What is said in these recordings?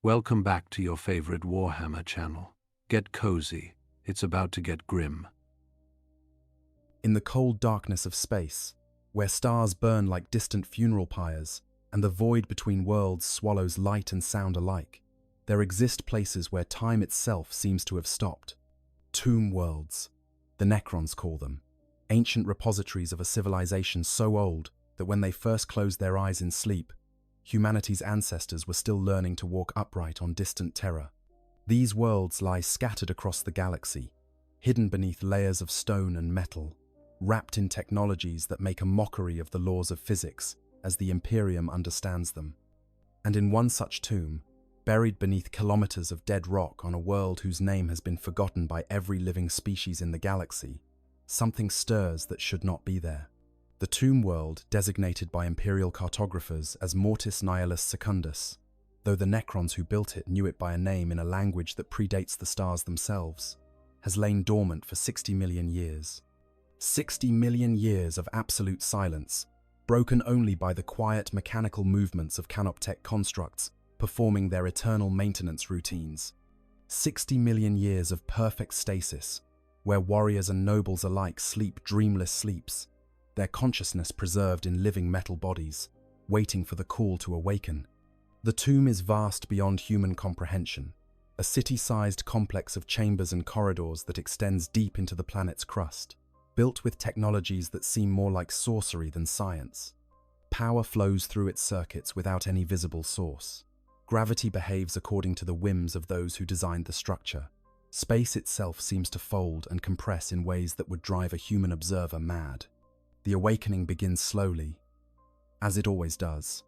Welcome back to your favorite Warhammer channel. Get cozy, it's about to get grim. In the cold darkness of space, where stars burn like distant funeral pyres and the void between worlds swallows light and sound alike, there exist places where time itself seems to have stopped. Tomb worlds, the Necrons call them, ancient repositories of a civilization so old that when they first closed their eyes in sleep, humanity's ancestors were still learning to walk upright on distant terra. These worlds lie scattered across the galaxy, hidden beneath layers of stone and metal, wrapped in technologies that make a mockery of the laws of physics as the Imperium understands them. And in one such tomb, buried beneath kilometers of dead rock on a world whose name has been forgotten by every living species in the galaxy, something stirs that should not be there. The tomb world, designated by imperial cartographers as Mortis Nihilus Secundus, though the Necrons who built it knew it by a name in a language that predates the stars themselves, has lain dormant for 60 million years. 60 million years of absolute silence, broken only by the quiet mechanical movements of canoptech constructs performing their eternal maintenance routines. 60 million years of perfect stasis, where warriors and nobles alike sleep dreamless sleeps, their consciousness preserved in living metal bodies, waiting for the call to awaken. The tomb is vast beyond human comprehension, a city-sized complex of chambers and corridors that extends deep into the planet's crust, built with technologies that seem more like sorcery than science. Power flows through its circuits without any visible source. Gravity behaves according to the whims of those who designed the structure. Space itself seems to fold and compress in ways that would drive a human observer mad. The awakening begins slowly, as it always does.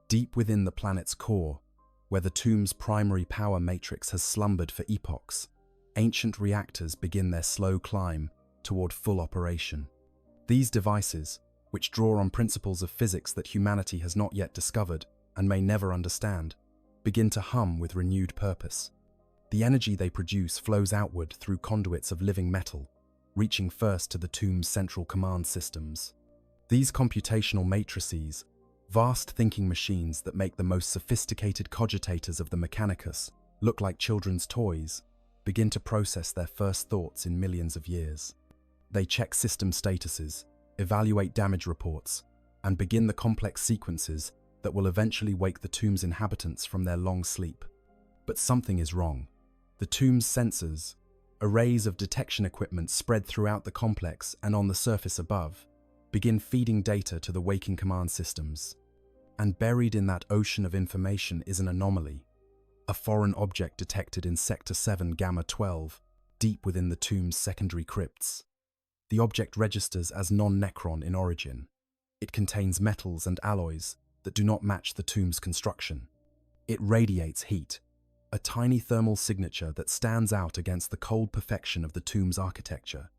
Deep within the planet's core, where the tomb's primary power matrix has slumbered for epochs, ancient reactors begin their slow climb toward full operation. These devices, which draw on principles of physics that humanity has not yet discovered and may never understand, begin to hum with renewed purpose. The energy they produce flows outward through conduits of living metal, reaching first to the tomb's central command systems. These computational matrices, vast thinking machines that make the most sophisticated cogitators of the Mechanicus look like children's toys, begin to process their first thoughts in millions of years. They check system statuses, evaluate damage reports, and begin the complex sequences that will eventually wake the tomb's inhabitants from their long sleep. But something is wrong. The tomb's sensors, arrays of detection equipment spread throughout the complex and on the surface above, begin feeding data to the waking command systems. And buried in that ocean of information is an anomaly, a foreign object detected in Sector 7 Gamma 12, deep within the tomb's secondary crypts. The object registers as non-Necron in origin. It contains metals and alloys that do not match the tomb's construction. It radiates heat, a tiny thermal signature that stands out against the cold perfection of the tomb's architecture.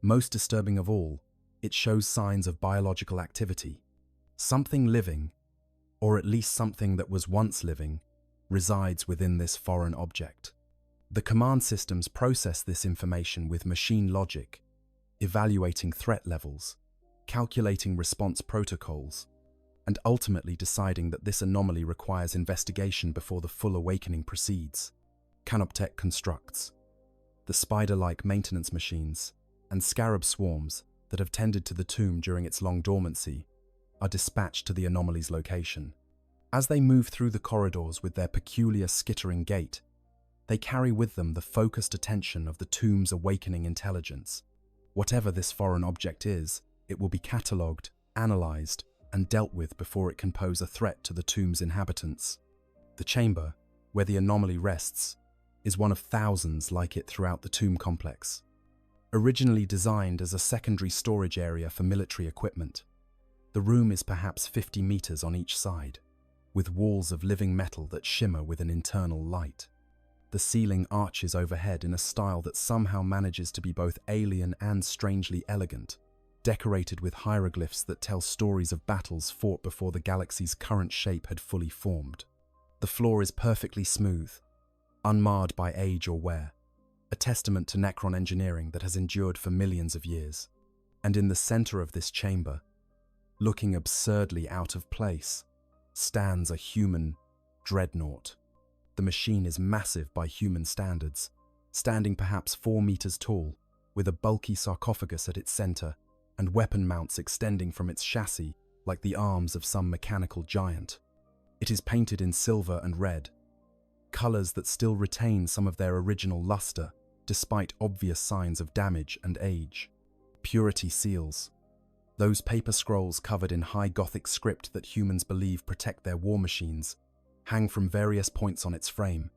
Most disturbing of all, it shows signs of biological activity. Something living, or at least something that was once living, resides within this foreign object. The command systems process this information with machine logic, evaluating threat levels, calculating response protocols, and ultimately deciding that this anomaly requires investigation before the full awakening proceeds. Canoptech constructs, the spider-like maintenance machines, and scarab swarms that have tended to the tomb during its long dormancy, are dispatched to the anomaly's location. As they move through the corridors with their peculiar skittering gait, they carry with them the focused attention of the tomb's awakening intelligence. Whatever this foreign object is, it will be catalogued, analyzed, and dealt with before it can pose a threat to the tomb's inhabitants. The chamber, where the anomaly rests, is one of thousands like it throughout the tomb complex. Originally designed as a secondary storage area for military equipment, the room is perhaps 50 meters on each side, with walls of living metal that shimmer with an internal light. The ceiling arches overhead in a style that somehow manages to be both alien and strangely elegant, decorated with hieroglyphs that tell stories of battles fought before the galaxy's current shape had fully formed. The floor is perfectly smooth, unmarred by age or wear, a testament to Necron engineering that has endured for millions of years. And in the center of this chamber, looking absurdly out of place, stands a human Dreadnought. The machine is massive by human standards, standing perhaps 4 meters tall, with a bulky sarcophagus at its center and weapon mounts extending from its chassis like the arms of some mechanical giant. It is painted in silver and red, colors that still retain some of their original luster despite obvious signs of damage and age. Purity seals. Those paper scrolls covered in high Gothic script that humans believe protect their war machines hang from various points on its frame,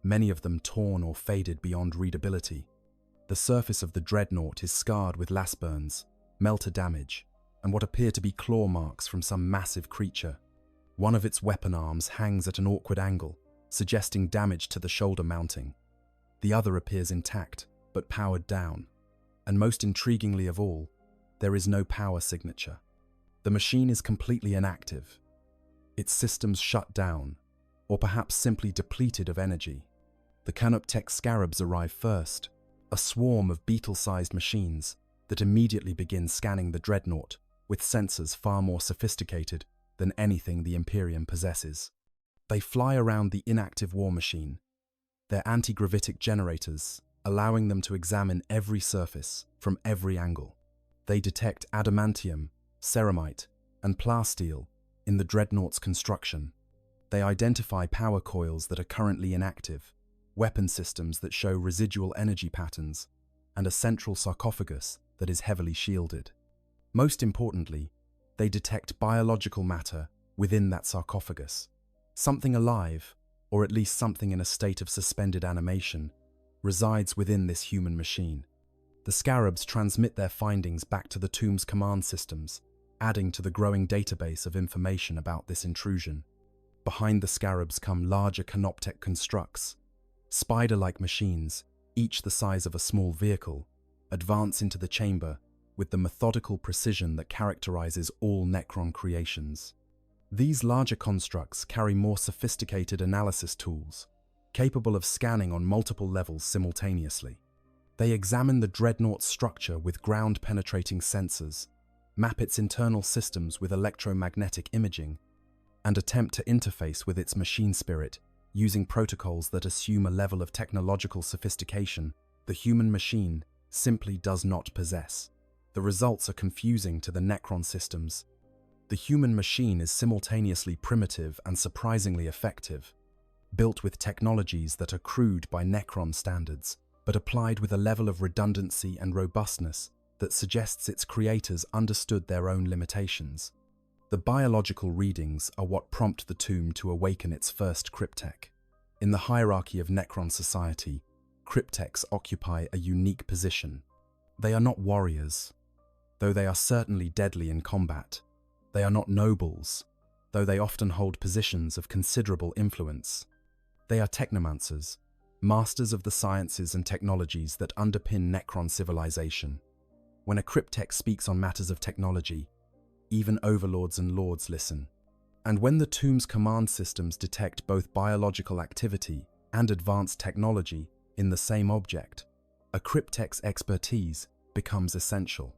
many of them torn or faded beyond readability. The surface of the Dreadnought is scarred with lash burns, melter damage, and what appear to be claw marks from some massive creature. One of its weapon arms hangs at an awkward angle, suggesting damage to the shoulder mounting. The other appears intact, but powered down. And most intriguingly of all, there is no power signature. The machine is completely inactive. Its systems shut down, or perhaps simply depleted of energy. The Canoptech scarabs arrive first, a swarm of beetle-sized machines that immediately begin scanning the Dreadnought with sensors far more sophisticated than anything the Imperium possesses. They fly around the inactive war machine, their anti-gravitic generators allowing them to examine every surface from every angle. They detect adamantium, ceramite, and plasteel in the Dreadnought's construction. They identify power coils that are currently inactive, weapon systems that show residual energy patterns, and a central sarcophagus that is heavily shielded. Most importantly, they detect biological matter within that sarcophagus. Something alive, or at least something in a state of suspended animation, resides within this human machine. The scarabs transmit their findings back to the tomb's command systems, adding to the growing database of information about this intrusion. Behind the scarabs come larger Canoptech constructs, spider-like machines, each the size of a small vehicle, advance into the chamber with the methodical precision that characterizes all Necron creations. These larger constructs carry more sophisticated analysis tools, capable of scanning on multiple levels simultaneously. They examine the Dreadnought's structure with ground-penetrating sensors, map its internal systems with electromagnetic imaging, and attempt to interface with its machine spirit using protocols that assume a level of technological sophistication the human machine simply does not possess. The results are confusing to the Necron systems. The human machine is simultaneously primitive and surprisingly effective, built with technologies that are crude by Necron standards, but applied with a level of redundancy and robustness that suggests its creators understood their own limitations. The biological readings are what prompt the tomb to awaken its first cryptech. In the hierarchy of Necron society, cryptechs occupy a unique position. They are not warriors, though they are certainly deadly in combat. They are not nobles, though they often hold positions of considerable influence. They are technomancers, masters of the sciences and technologies that underpin Necron civilization. When a cryptech speaks on matters of technology, even overlords and lords listen. And when the tomb's command systems detect both biological activity and advanced technology in the same object, a cryptech's expertise becomes essential.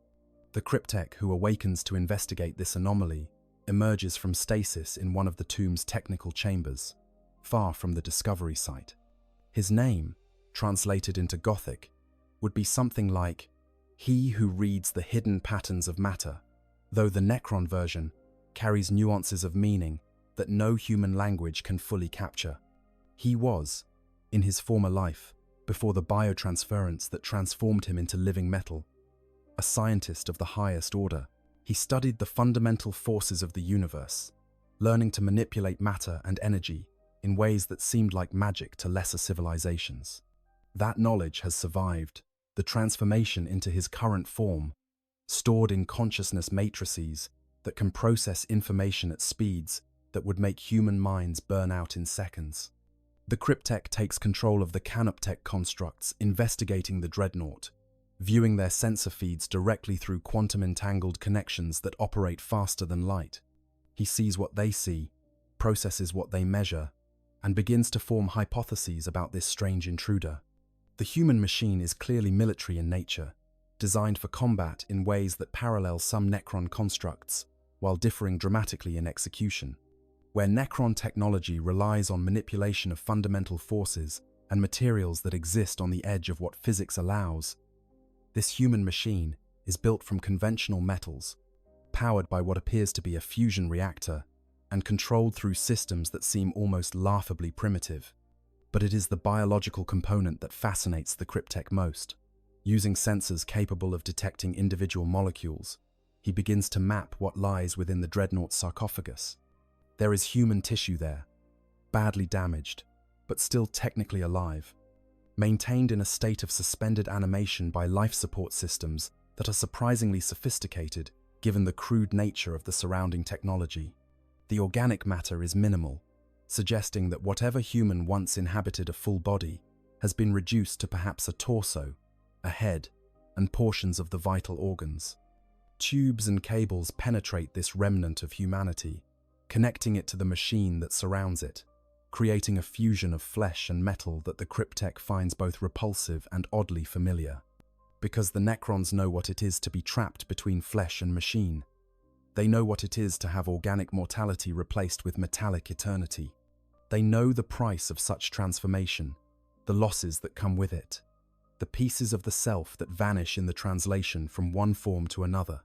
The cryptech who awakens to investigate this anomaly emerges from stasis in one of the tomb's technical chambers, far from the discovery site. His name, translated into Gothic, would be something like "He who reads the hidden patterns of matter," though the Necron version carries nuances of meaning that no human language can fully capture. He was, in his former life, before the biotransference that transformed him into living metal, a scientist of the highest order. He studied the fundamental forces of the universe, learning to manipulate matter and energy in ways that seemed like magic to lesser civilizations. That knowledge has survived the transformation into his current form, stored in consciousness matrices that can process information at speeds that would make human minds burn out in seconds. The cryptech takes control of the Canoptech constructs investigating the Dreadnought, viewing their sensor feeds directly through quantum-entangled connections that operate faster than light. He sees what they see, processes what they measure, and begins to form hypotheses about this strange intruder. The human machine is clearly military in nature, designed for combat in ways that parallel some Necron constructs, while differing dramatically in execution. where Necron technology relies on manipulation of fundamental forces and materials that exist on the edge of what physics allows. This human machine is built from conventional metals, powered by what appears to be a fusion reactor, and controlled through systems that seem almost laughably primitive. But it is the biological component that fascinates the Cryptek most. Using sensors capable of detecting individual molecules, he begins to map what lies within the Dreadnought sarcophagus. There is human tissue there, badly damaged, but still technically alive, maintained in a state of suspended animation by life support systems that are surprisingly sophisticated given the crude nature of the surrounding technology. The organic matter is minimal, suggesting that whatever human once inhabited a full body has been reduced to perhaps a torso, a head, and portions of the vital organs. Tubes and cables penetrate this remnant of humanity, connecting it to the machine that surrounds it, creating a fusion of flesh and metal that the Cryptek finds both repulsive and oddly familiar. Because the Necrons know what it is to be trapped between flesh and machine. They know what it is to have organic mortality replaced with metallic eternity. They know the price of such transformation, the losses that come with it, the pieces of the self that vanish in the translation from one form to another,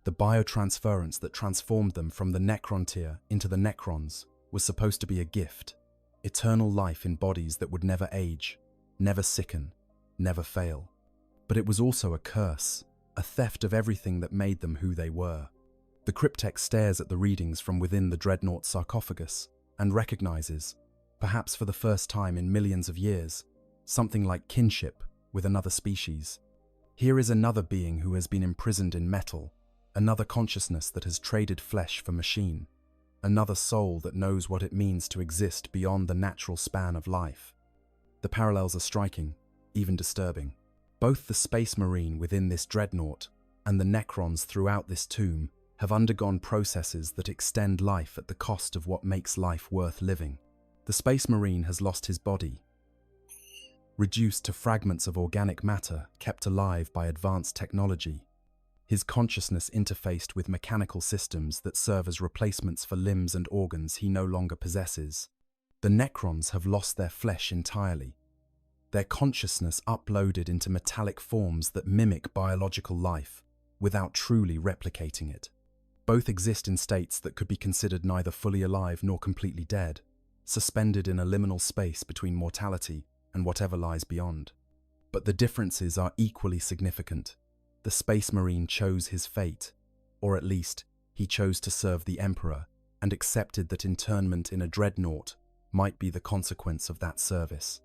the biotransference that transformed them from the Necron tier into the Necrons was supposed to be a gift, eternal life in bodies that would never age, never sicken, never fail. But it was also a curse, a theft of everything that made them who they were. The Cryptek stares at the readings from within the Dreadnought sarcophagus and recognizes, perhaps for the first time in millions of years, something like kinship with another species. Here is another being who has been imprisoned in metal, another consciousness that has traded flesh for machine, another soul that knows what it means to exist beyond the natural span of life. The parallels are striking, even disturbing. Both the Space Marine within this Dreadnought and the Necrons throughout this tomb have undergone processes that extend life at the cost of what makes life worth living. The Space Marine has lost his body, reduced to fragments of organic matter kept alive by advanced technology, his consciousness interfaced with mechanical systems that serve as replacements for limbs and organs he no longer possesses. The Necrons have lost their flesh entirely, their consciousness uploaded into metallic forms that mimic biological life without truly replicating it. Both exist in states that could be considered neither fully alive nor completely dead, suspended in a liminal space between mortality and whatever lies beyond. But the differences are equally significant. The Space Marine chose his fate, or at least, he chose to serve the Emperor and accepted that internment in a Dreadnought might be the consequence of that service.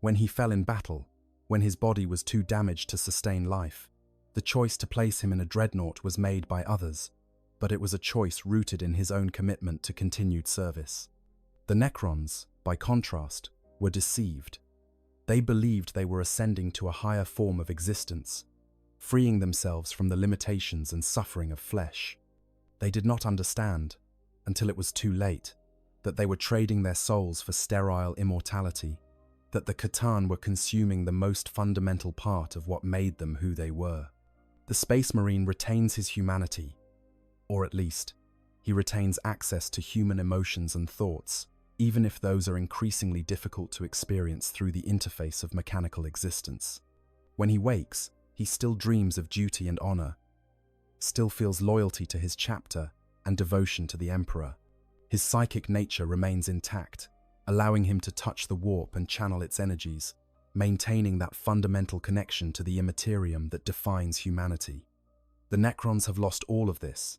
When he fell in battle, when his body was too damaged to sustain life, the choice to place him in a Dreadnought was made by others, but it was a choice rooted in his own commitment to continued service. The Necrons, by contrast, were deceived. They believed they were ascending to a higher form of existence, freeing themselves from the limitations and suffering of flesh. They did not understand, until it was too late, that they were trading their souls for sterile immortality, that the Catan were consuming the most fundamental part of what made them who they were. The Space Marine retains his humanity, or at least, he retains access to human emotions and thoughts, even if those are increasingly difficult to experience through the interface of mechanical existence. When he wakes, he still dreams of duty and honor, still feels loyalty to his chapter and devotion to the Emperor. His psychic nature remains intact, allowing him to touch the warp and channel its energies, maintaining that fundamental connection to the immaterium that defines humanity. The Necrons have lost all of this.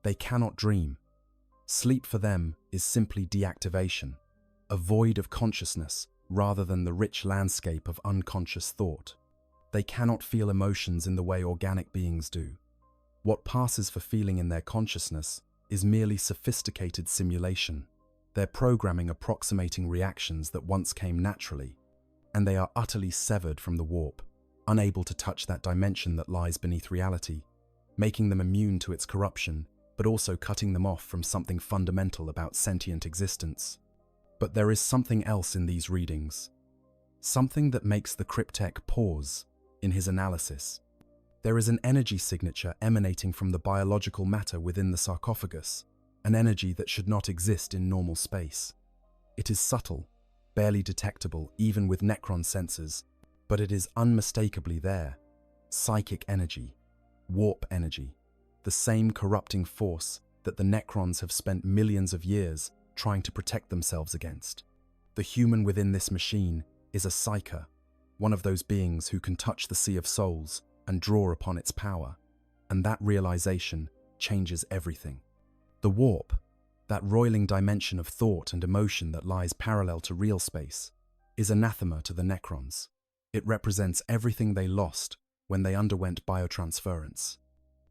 They cannot dream. Sleep for them is simply deactivation, a void of consciousness rather than the rich landscape of unconscious thought. They cannot feel emotions in the way organic beings do. What passes for feeling in their consciousness is merely sophisticated simulation, their programming approximating reactions that once came naturally, and they are utterly severed from the warp, unable to touch that dimension that lies beneath reality, making them immune to its corruption, but also cutting them off from something fundamental about sentient existence. But there is something else in these readings, something that makes the Cryptek pause in his analysis. There is an energy signature emanating from the biological matter within the sarcophagus, an energy that should not exist in normal space. It is subtle, barely detectable even with Necron sensors, but it is unmistakably there. Psychic energy, warp energy, the same corrupting force that the Necrons have spent millions of years trying to protect themselves against. The human within this machine is a psyker, one of those beings who can touch the sea of souls and draw upon its power, and that realization changes everything. The warp, that roiling dimension of thought and emotion that lies parallel to real space, is anathema to the Necrons. It represents everything they lost when they underwent biotransference.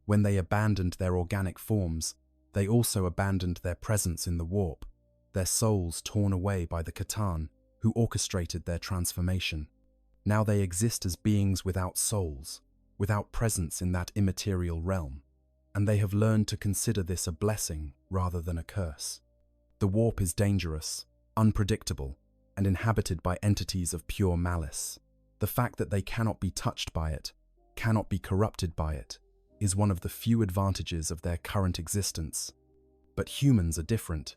When they abandoned their organic forms, they also abandoned their presence in the warp, their souls torn away by the Catan who orchestrated their transformation. Now they exist as beings without souls, without presence in that immaterial realm, and they have learned to consider this a blessing rather than a curse. The warp is dangerous, unpredictable, and inhabited by entities of pure malice. The fact that they cannot be touched by it, cannot be corrupted by it, is one of the few advantages of their current existence. But humans are different.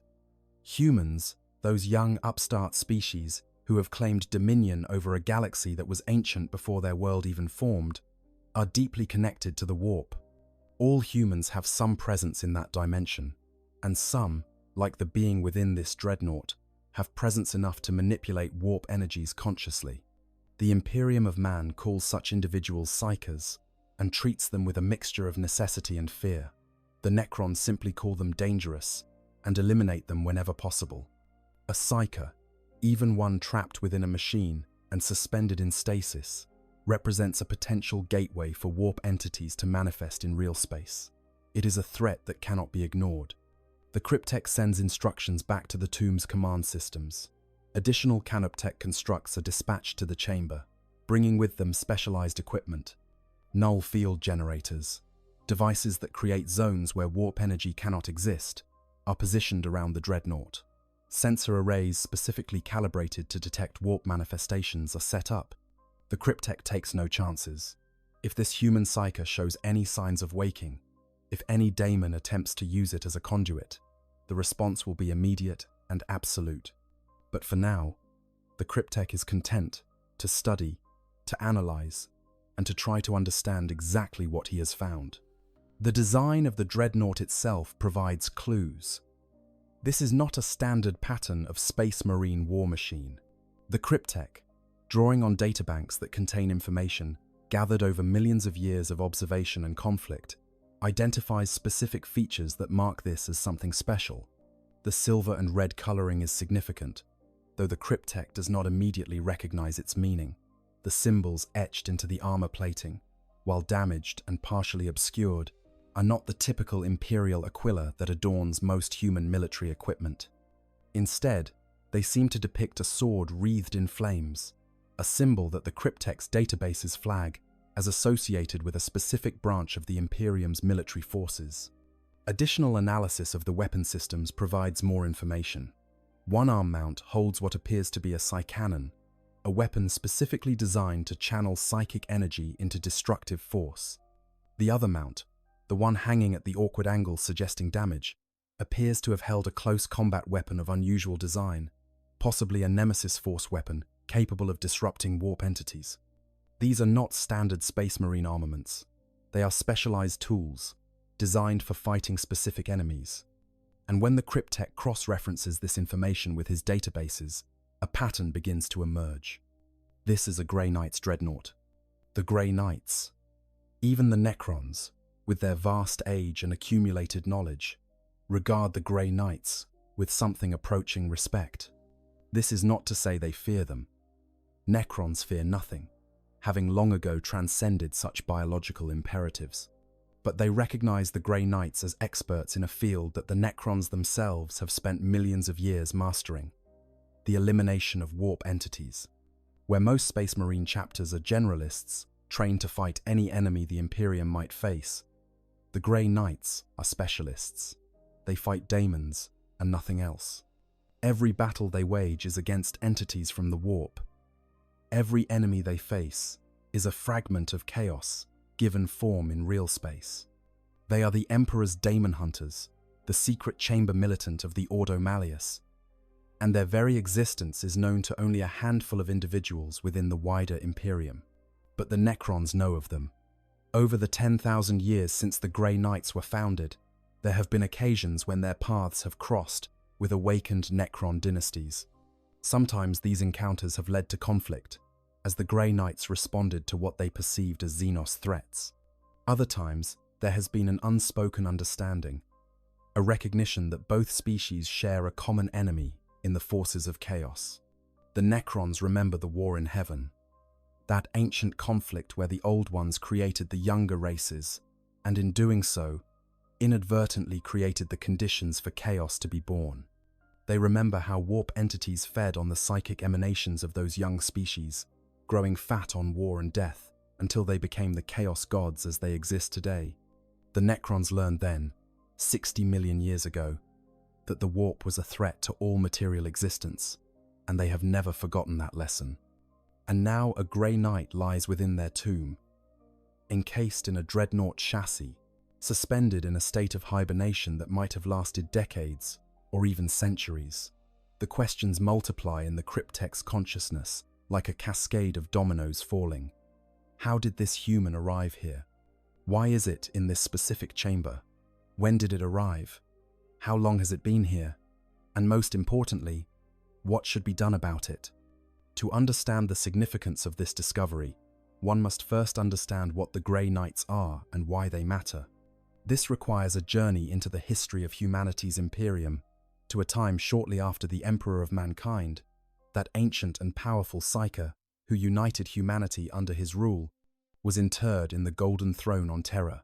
Humans, those young upstart species who have claimed dominion over a galaxy that was ancient before their world even formed, are deeply connected to the warp. All humans have some presence in that dimension, and some, like the being within this Dreadnought, have presence enough to manipulate warp energies consciously. The Imperium of Man calls such individuals psykers, and treats them with a mixture of necessity and fear. The Necrons simply call them dangerous, and eliminate them whenever possible. A psyker, even one trapped within a machine and suspended in stasis, represents a potential gateway for warp entities to manifest in real space. It is a threat that cannot be ignored. The Cryptek sends instructions back to the tomb's command systems. Additional Canoptek constructs are dispatched to the chamber, bringing with them specialized equipment. Null field generators, devices that create zones where warp energy cannot exist, are positioned around the Dreadnought. Sensor arrays specifically calibrated to detect warp manifestations are set up. The Cryptek takes no chances. If this human psyker shows any signs of waking, if any daemon attempts to use it as a conduit, the response will be immediate and absolute. But for now, the Cryptek is content to study, to analyze, and to try to understand exactly what he has found. The design of the Dreadnought itself provides clues. This is not a standard pattern of Space Marine war machine. The Cryptek, drawing on databanks that contain information gathered over millions of years of observation and conflict, identifies specific features that mark this as something special. The silver and red coloring is significant, though the Cryptek does not immediately recognize its meaning. The symbols etched into the armor plating, while damaged and partially obscured, are not the typical Imperial aquila that adorns most human military equipment. Instead, they seem to depict a sword wreathed in flames, a symbol that the Cryptek's databases flag as associated with a specific branch of the Imperium's military forces. Additional analysis of the weapon systems provides more information. One arm mount holds what appears to be a psycannon, a weapon specifically designed to channel psychic energy into destructive force. The other mount, the one hanging at the awkward angle suggesting damage, appears to have held a close combat weapon of unusual design, possibly a Nemesis Force weapon capable of disrupting warp entities. These are not standard Space Marine armaments. They are specialized tools, designed for fighting specific enemies. And when the Cryptek cross-references this information with his databases, a pattern begins to emerge. This is a Grey Knight's Dreadnought. The Grey Knights, even the Necrons, with their vast age and accumulated knowledge, regard the Grey Knights with something approaching respect. This is not to say they fear them. Necrons fear nothing, having long ago transcended such biological imperatives. But they recognize the Grey Knights as experts in a field that the Necrons themselves have spent millions of years mastering: the elimination of warp entities. Where most Space Marine chapters are generalists, trained to fight any enemy the Imperium might face, the Grey Knights are specialists. They fight daemons and nothing else. Every battle they wage is against entities from the warp. Every enemy they face is a fragment of chaos given form in real space. They are the Emperor's daemon hunters, the secret chamber militant of the Ordo Malleus, and their very existence is known to only a handful of individuals within the wider Imperium. But the Necrons know of them. Over the 10,000 years since the Grey Knights were founded, there have been occasions when their paths have crossed with awakened Necron dynasties. Sometimes these encounters have led to conflict, as the Grey Knights responded to what they perceived as Xenos threats. Other times, there has been an unspoken understanding, a recognition that both species share a common enemy in the forces of chaos. The Necrons remember the war in heaven, that ancient conflict where the old ones created the younger races, and in doing so, inadvertently created the conditions for chaos to be born. They remember how warp entities fed on the psychic emanations of those young species, growing fat on war and death until they became the chaos gods as they exist today. The Necrons learned then, 60 million years ago, that the warp was a threat to all material existence, and they have never forgotten that lesson. And now a Grey Knight lies within their tomb, encased in a Dreadnought chassis, suspended in a state of hibernation that might have lasted decades or even centuries. The questions multiply in the cryptech's consciousness like a cascade of dominoes falling. How did this human arrive here? Why is it in this specific chamber? When did it arrive? How long has it been here? And most importantly, what should be done about it? To understand the significance of this discovery, one must first understand what the Grey Knights are and why they matter. This requires a journey into the history of humanity's Imperium, to a time shortly after the Emperor of Mankind, that ancient and powerful Psyker who united humanity under his rule, was interred in the Golden Throne on Terra.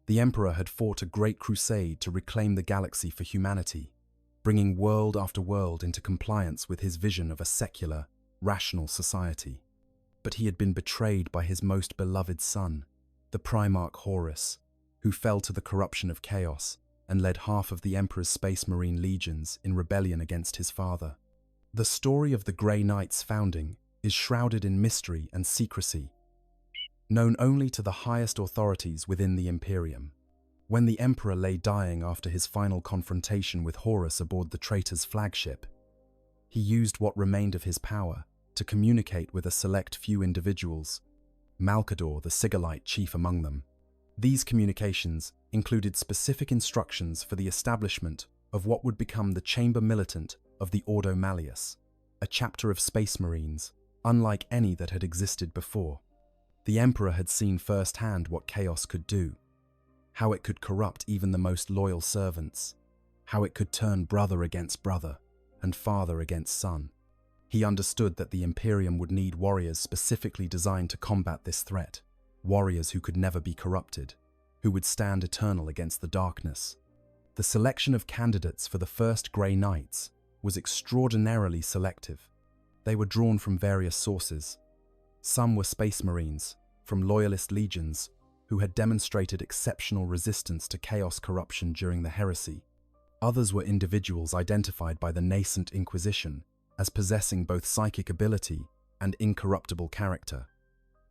The Emperor had fought a great crusade to reclaim the galaxy for humanity, bringing world after world into compliance with his vision of a secular, rational society. But he had been betrayed by his most beloved son, the Primarch Horus, who fell to the corruption of chaos and led half of the Emperor's Space Marine legions in rebellion against his father. The story of the Grey Knights' founding is shrouded in mystery and secrecy, known only to the highest authorities within the Imperium. When the Emperor lay dying after his final confrontation with Horus aboard the traitor's flagship, he used what remained of his power to communicate with a select few individuals, Malcador, the Sigillite chief among them. These communications included specific instructions for the establishment of what would become the Chamber Militant of the Ordo Malleus, a chapter of Space Marines, unlike any that had existed before. The Emperor had seen firsthand what chaos could do, how it could corrupt even the most loyal servants, how it could turn brother against brother and father against son. He understood that the Imperium would need warriors specifically designed to combat this threat, warriors who could never be corrupted, who would stand eternal against the darkness. The selection of candidates for the first Grey Knights was extraordinarily selective. They were drawn from various sources. Some were Space Marines, from Loyalist legions, who had demonstrated exceptional resistance to chaos corruption during the heresy. Others were individuals identified by the nascent Inquisition as possessing both psychic ability and incorruptible character.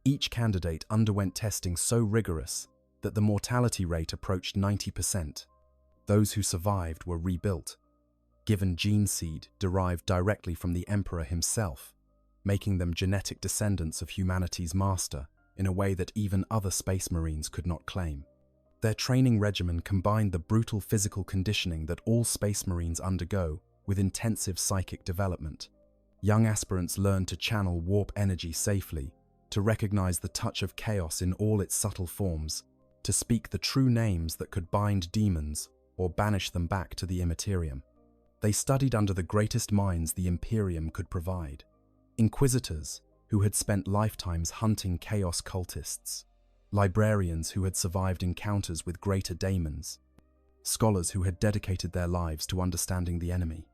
Each candidate underwent testing so rigorous that the mortality rate approached 90%. Those who survived were rebuilt, given gene seed derived directly from the Emperor himself, making them genetic descendants of humanity's master in a way that even other Space Marines could not claim. Their training regimen combined the brutal physical conditioning that all Space Marines undergo with intensive psychic development. Young aspirants learned to channel warp energy safely, to recognize the touch of chaos in all its subtle forms, to speak the true names that could bind demons or banish them back to the Immaterium. They studied under the greatest minds the Imperium could provide. Inquisitors who had spent lifetimes hunting chaos cultists, librarians who had survived encounters with greater daemons, scholars who had dedicated their lives to understanding the enemy.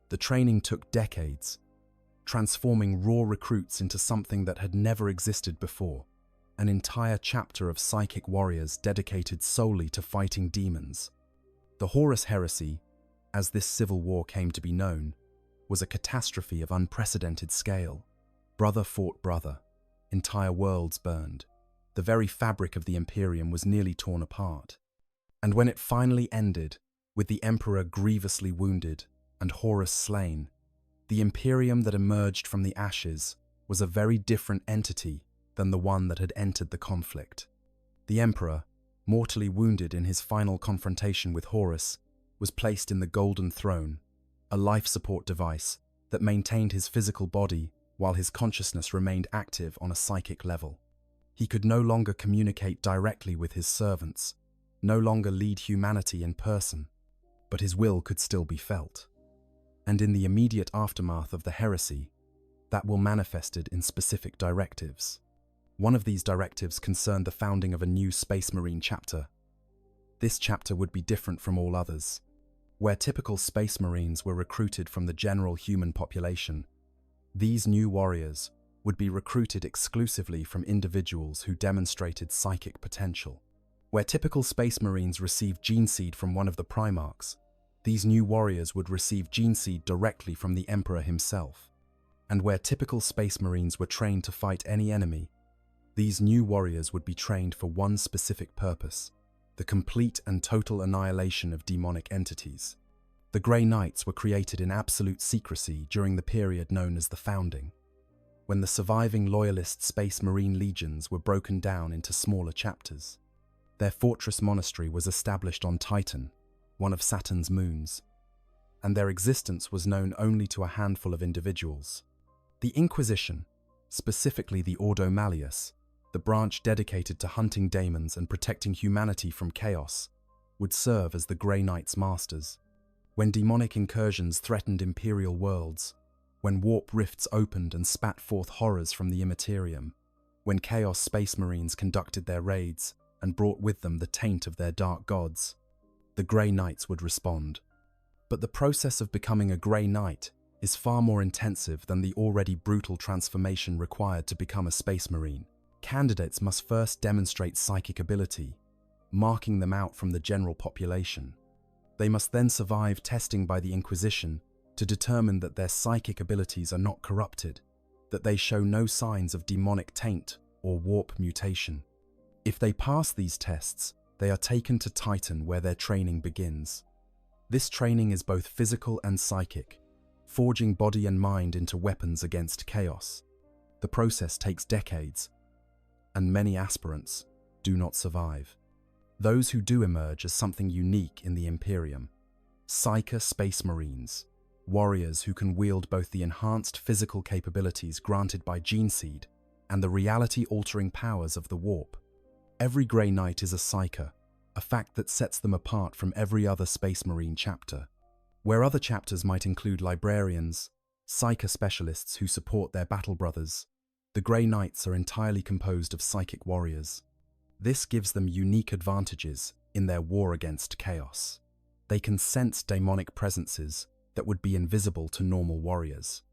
The training took decades, transforming raw recruits into something that had never existed before, an entire chapter of psychic warriors dedicated solely to fighting demons. The Horus Heresy, as this civil war came to be known, was a catastrophe of unprecedented scale. Brother fought brother, entire worlds burned. The very fabric of the Imperium was nearly torn apart. And when it finally ended, with the Emperor grievously wounded and Horus slain, the Imperium that emerged from the ashes was a very different entity than the one that had entered the conflict. The Emperor, mortally wounded in his final confrontation with Horus, was placed in the Golden Throne, a life support device that maintained his physical body while his consciousness remained active on a psychic level. He could no longer communicate directly with his servants, no longer lead humanity in person, but his will could still be felt. And in the immediate aftermath of the heresy, that will manifested in specific directives. One of these directives concerned the founding of a new Space Marine chapter. This chapter would be different from all others. Where typical Space Marines were recruited from the general human population, these new warriors would be recruited exclusively from individuals who demonstrated psychic potential. Where typical Space Marines received gene seed from one of the Primarchs, these new warriors would receive gene seed directly from the Emperor himself. And where typical Space Marines were trained to fight any enemy, these new warriors would be trained for one specific purpose: the complete and total annihilation of demonic entities. The Grey Knights were created in absolute secrecy during the period known as the Founding, when the surviving loyalist Space Marine legions were broken down into smaller chapters. Their fortress monastery was established on Titan, one of Saturn's moons, and their existence was known only to a handful of individuals. The Inquisition, specifically the Ordo Malleus, the branch dedicated to hunting daemons and protecting humanity from chaos, would serve as the Grey Knights' masters. When demonic incursions threatened Imperial worlds, when warp rifts opened and spat forth horrors from the Imperium, when Chaos Space Marines conducted their raids and brought with them the taint of their dark gods, the Grey Knights would respond. But the process of becoming a Grey Knight is far more intensive than the already brutal transformation required to become a Space Marine. Candidates must first demonstrate psychic ability, marking them out from the general population. They must then survive testing by the Inquisition to determine that their psychic abilities are not corrupted, that they show no signs of demonic taint or warp mutation. If they pass these tests, they are taken to Titan, where their training begins. This training is both physical and psychic, forging body and mind into weapons against chaos. The process takes decades, and many aspirants do not survive. Those who do emerge as something unique in the Imperium: Psyker Space Marines, warriors who can wield both the enhanced physical capabilities granted by gene seed and the reality-altering powers of the warp. Every Grey Knight is a Psyker, a fact that sets them apart from every other Space Marine chapter. Where other chapters might include librarians, Psyker specialists who support their battle brothers, the Grey Knights are entirely composed of psychic warriors. This gives them unique advantages in their war against chaos. They can sense demonic presences that would be invisible to normal warriors.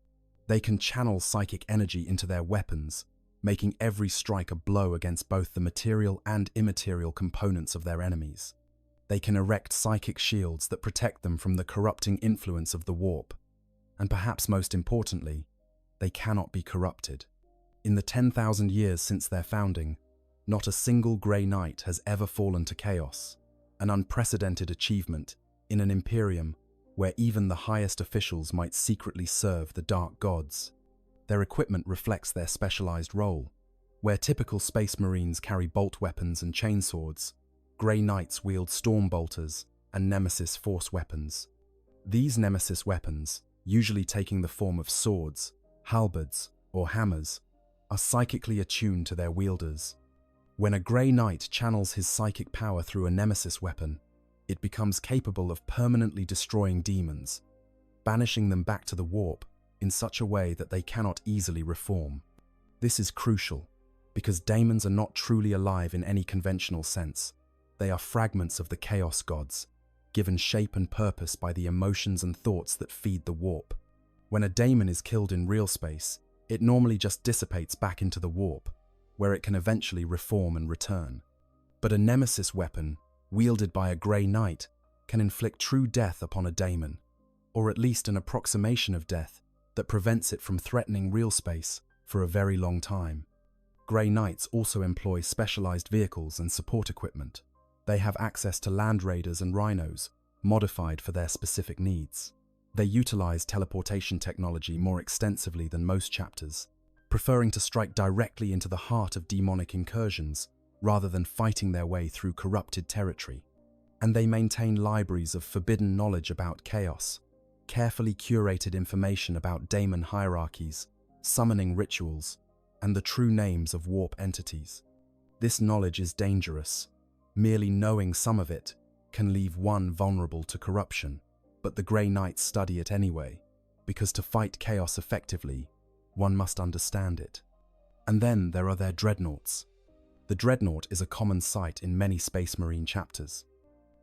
They can channel psychic energy into their weapons, making every strike a blow against both the material and immaterial components of their enemies. They can erect psychic shields that protect them from the corrupting influence of the warp. And perhaps most importantly, they cannot be corrupted. In the 10,000 years since their founding, not a single Grey Knight has ever fallen to chaos, an unprecedented achievement in an Imperium where even the highest officials might secretly serve the dark gods. Their equipment reflects their specialized role. Where typical Space Marines carry bolt weapons and chainswords, Grey Knights wield storm bolters and Nemesis force weapons. These Nemesis weapons, usually taking the form of swords, halberds, or hammers, are psychically attuned to their wielders. When a Grey Knight channels his psychic power through a Nemesis weapon, it becomes capable of permanently destroying demons, banishing them back to the warp in such a way that they cannot easily reform. This is crucial, because daemons are not truly alive in any conventional sense. They are fragments of the chaos gods, given shape and purpose by the emotions and thoughts that feed the warp. When a daemon is killed in real space, it normally just dissipates back into the warp, where it can eventually reform and return. But a Nemesis weapon, wielded by a Grey Knight, can inflict true death upon a daemon, or at least an approximation of death that prevents it from threatening real space for a very long time. Grey Knights also employ specialized vehicles and support equipment. They have access to land raiders and rhinos, modified for their specific needs. They utilize teleportation technology more extensively than most chapters, preferring to strike directly into the heart of demonic incursions rather than fighting their way through corrupted territory. And they maintain libraries of forbidden knowledge about chaos, carefully curated information about daemon hierarchies, summoning rituals, and the true names of warp entities. This knowledge is dangerous. Merely knowing some of it can leave one vulnerable to corruption, but the Grey Knights study it anyway, because to fight chaos effectively, one must understand it. And then there are their Dreadnoughts. The Dreadnought is a common sight in many Space Marine chapters.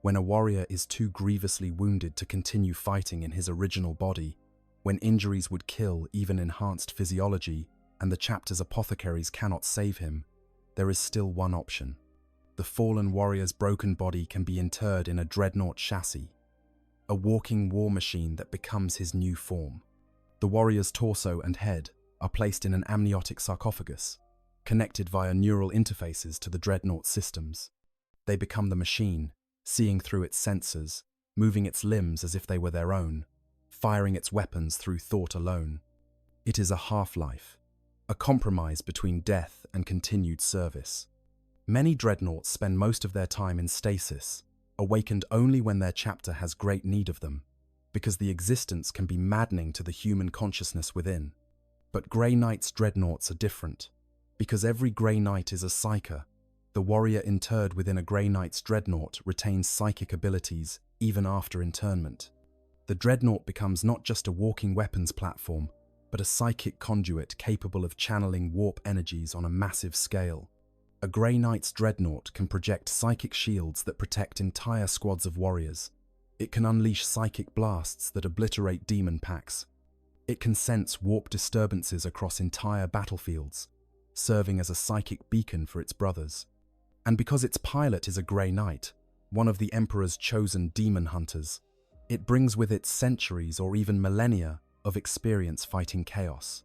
When a warrior is too grievously wounded to continue fighting in his original body, when injuries would kill even enhanced physiology and the chapter's apothecaries cannot save him, there is still one option. The fallen warrior's broken body can be interred in a Dreadnought chassis, a walking war machine that becomes his new form. The warrior's torso and head are placed in an amniotic sarcophagus, connected via neural interfaces to the Dreadnought systems. They become the machine, seeing through its sensors, moving its limbs as if they were their own, firing its weapons through thought alone. It is a half-life, a compromise between death and continued service. Many Dreadnoughts spend most of their time in stasis, awakened only when their chapter has great need of them, because the existence can be maddening to the human consciousness within. But Grey Knight's Dreadnoughts are different, because every Grey Knight is a psyker. The warrior interred within a Grey Knight's Dreadnought retains psychic abilities even after internment. The Dreadnought becomes not just a walking weapons platform, but a psychic conduit capable of channeling warp energies on a massive scale. A Grey Knight's Dreadnought can project psychic shields that protect entire squads of warriors. It can unleash psychic blasts that obliterate demon packs. It can sense warp disturbances across entire battlefields, serving as a psychic beacon for its brothers. And because its pilot is a Grey Knight, one of the Emperor's chosen demon hunters, it brings with it centuries or even millennia of experience fighting chaos.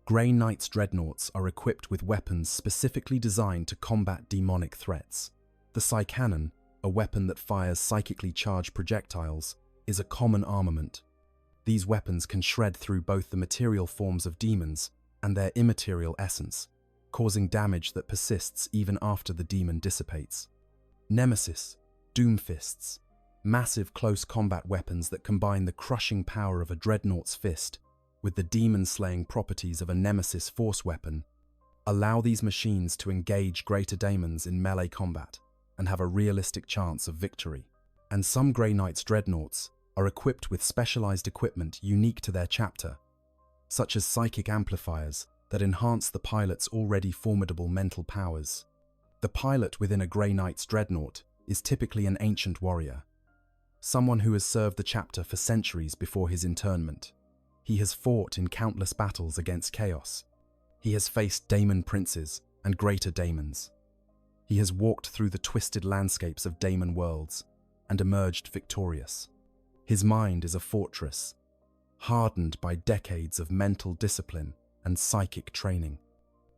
Grey Knight's Dreadnoughts are equipped with weapons specifically designed to combat demonic threats. The Psy-Cannon, a weapon that fires psychically charged projectiles, is a common armament. These weapons can shred through both the material forms of demons and their immaterial essence, causing damage that persists even after the demon dissipates. Nemesis, Doomfists, massive close combat weapons that combine the crushing power of a Dreadnought's fist with the demon-slaying properties of a Nemesis force weapon, allow these machines to engage greater daemons in melee combat and have a realistic chance of victory. And some Grey Knight's Dreadnoughts are equipped with specialized equipment unique to their chapter, such as psychic amplifiers that enhance the pilot's already formidable mental powers. The pilot within a Grey Knight's Dreadnought is typically an ancient warrior, someone who has served the chapter for centuries before his internment. He has fought in countless battles against chaos. He has faced daemon princes and greater daemons. He has walked through the twisted landscapes of daemon worlds and emerged victorious. His mind is a fortress, hardened by decades of mental discipline and psychic training.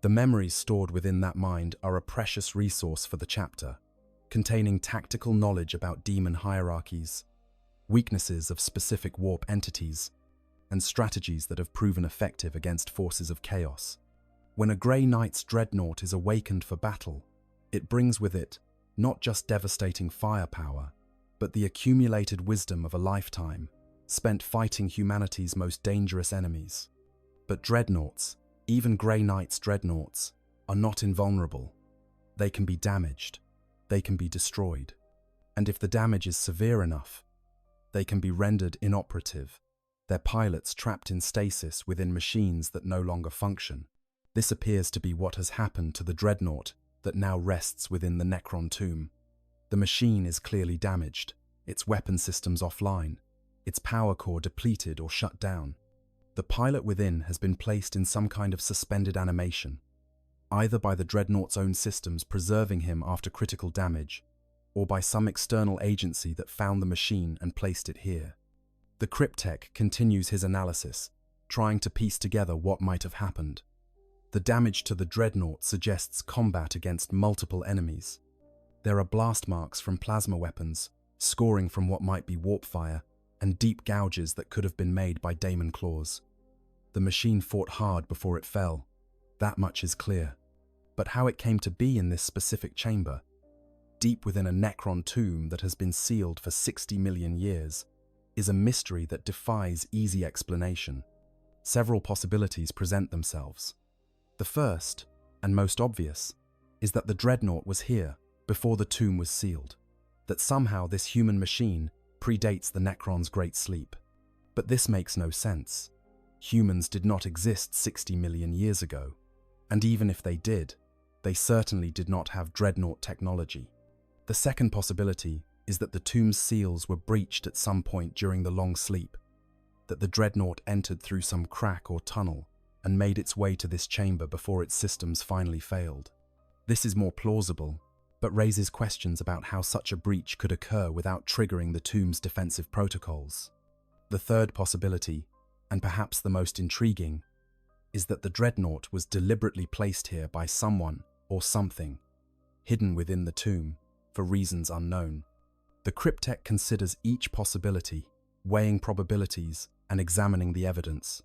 The memories stored within that mind are a precious resource for the chapter, containing tactical knowledge about demon hierarchies, weaknesses of specific warp entities, and strategies that have proven effective against forces of chaos. When a Grey Knight's Dreadnought is awakened for battle, it brings with it not just devastating firepower, but the accumulated wisdom of a lifetime spent fighting humanity's most dangerous enemies. But Dreadnoughts, even Grey Knight's Dreadnoughts, are not invulnerable. They can be damaged. They can be destroyed. And if the damage is severe enough, they can be rendered inoperative, their pilots trapped in stasis within machines that no longer function. This appears to be what has happened to the Dreadnought that now rests within the Necron tomb. The machine is clearly damaged, its weapon systems offline, its power core depleted or shut down. The pilot within has been placed in some kind of suspended animation, either by the Dreadnought's own systems preserving him after critical damage, or by some external agency that found the machine and placed it here. The Cryptech continues his analysis, trying to piece together what might have happened. The damage to the Dreadnought suggests combat against multiple enemies. There are blast marks from plasma weapons, scoring from what might be warp fire and deep gouges that could have been made by daemon claws. The machine fought hard before it fell. That much is clear. But how it came to be in this specific chamber, deep within a Necron tomb that has been sealed for 60 million years, is a mystery that defies easy explanation. Several possibilities present themselves. The first, and most obvious, is that the Dreadnought was here before the tomb was sealed, that somehow this human machine predates the Necrons' Great Sleep. But this makes no sense. Humans did not exist 60 million years ago, and even if they did, they certainly did not have Dreadnought technology. The second possibility is that the tomb's seals were breached at some point during the long sleep, that the Dreadnought entered through some crack or tunnel and made its way to this chamber before its systems finally failed. This is more plausible, but raises questions about how such a breach could occur without triggering the tomb's defensive protocols. The third possibility, and perhaps the most intriguing, is that the Dreadnought was deliberately placed here by someone or something, hidden within the tomb for reasons unknown. The Cryptech considers each possibility, weighing probabilities and examining the evidence.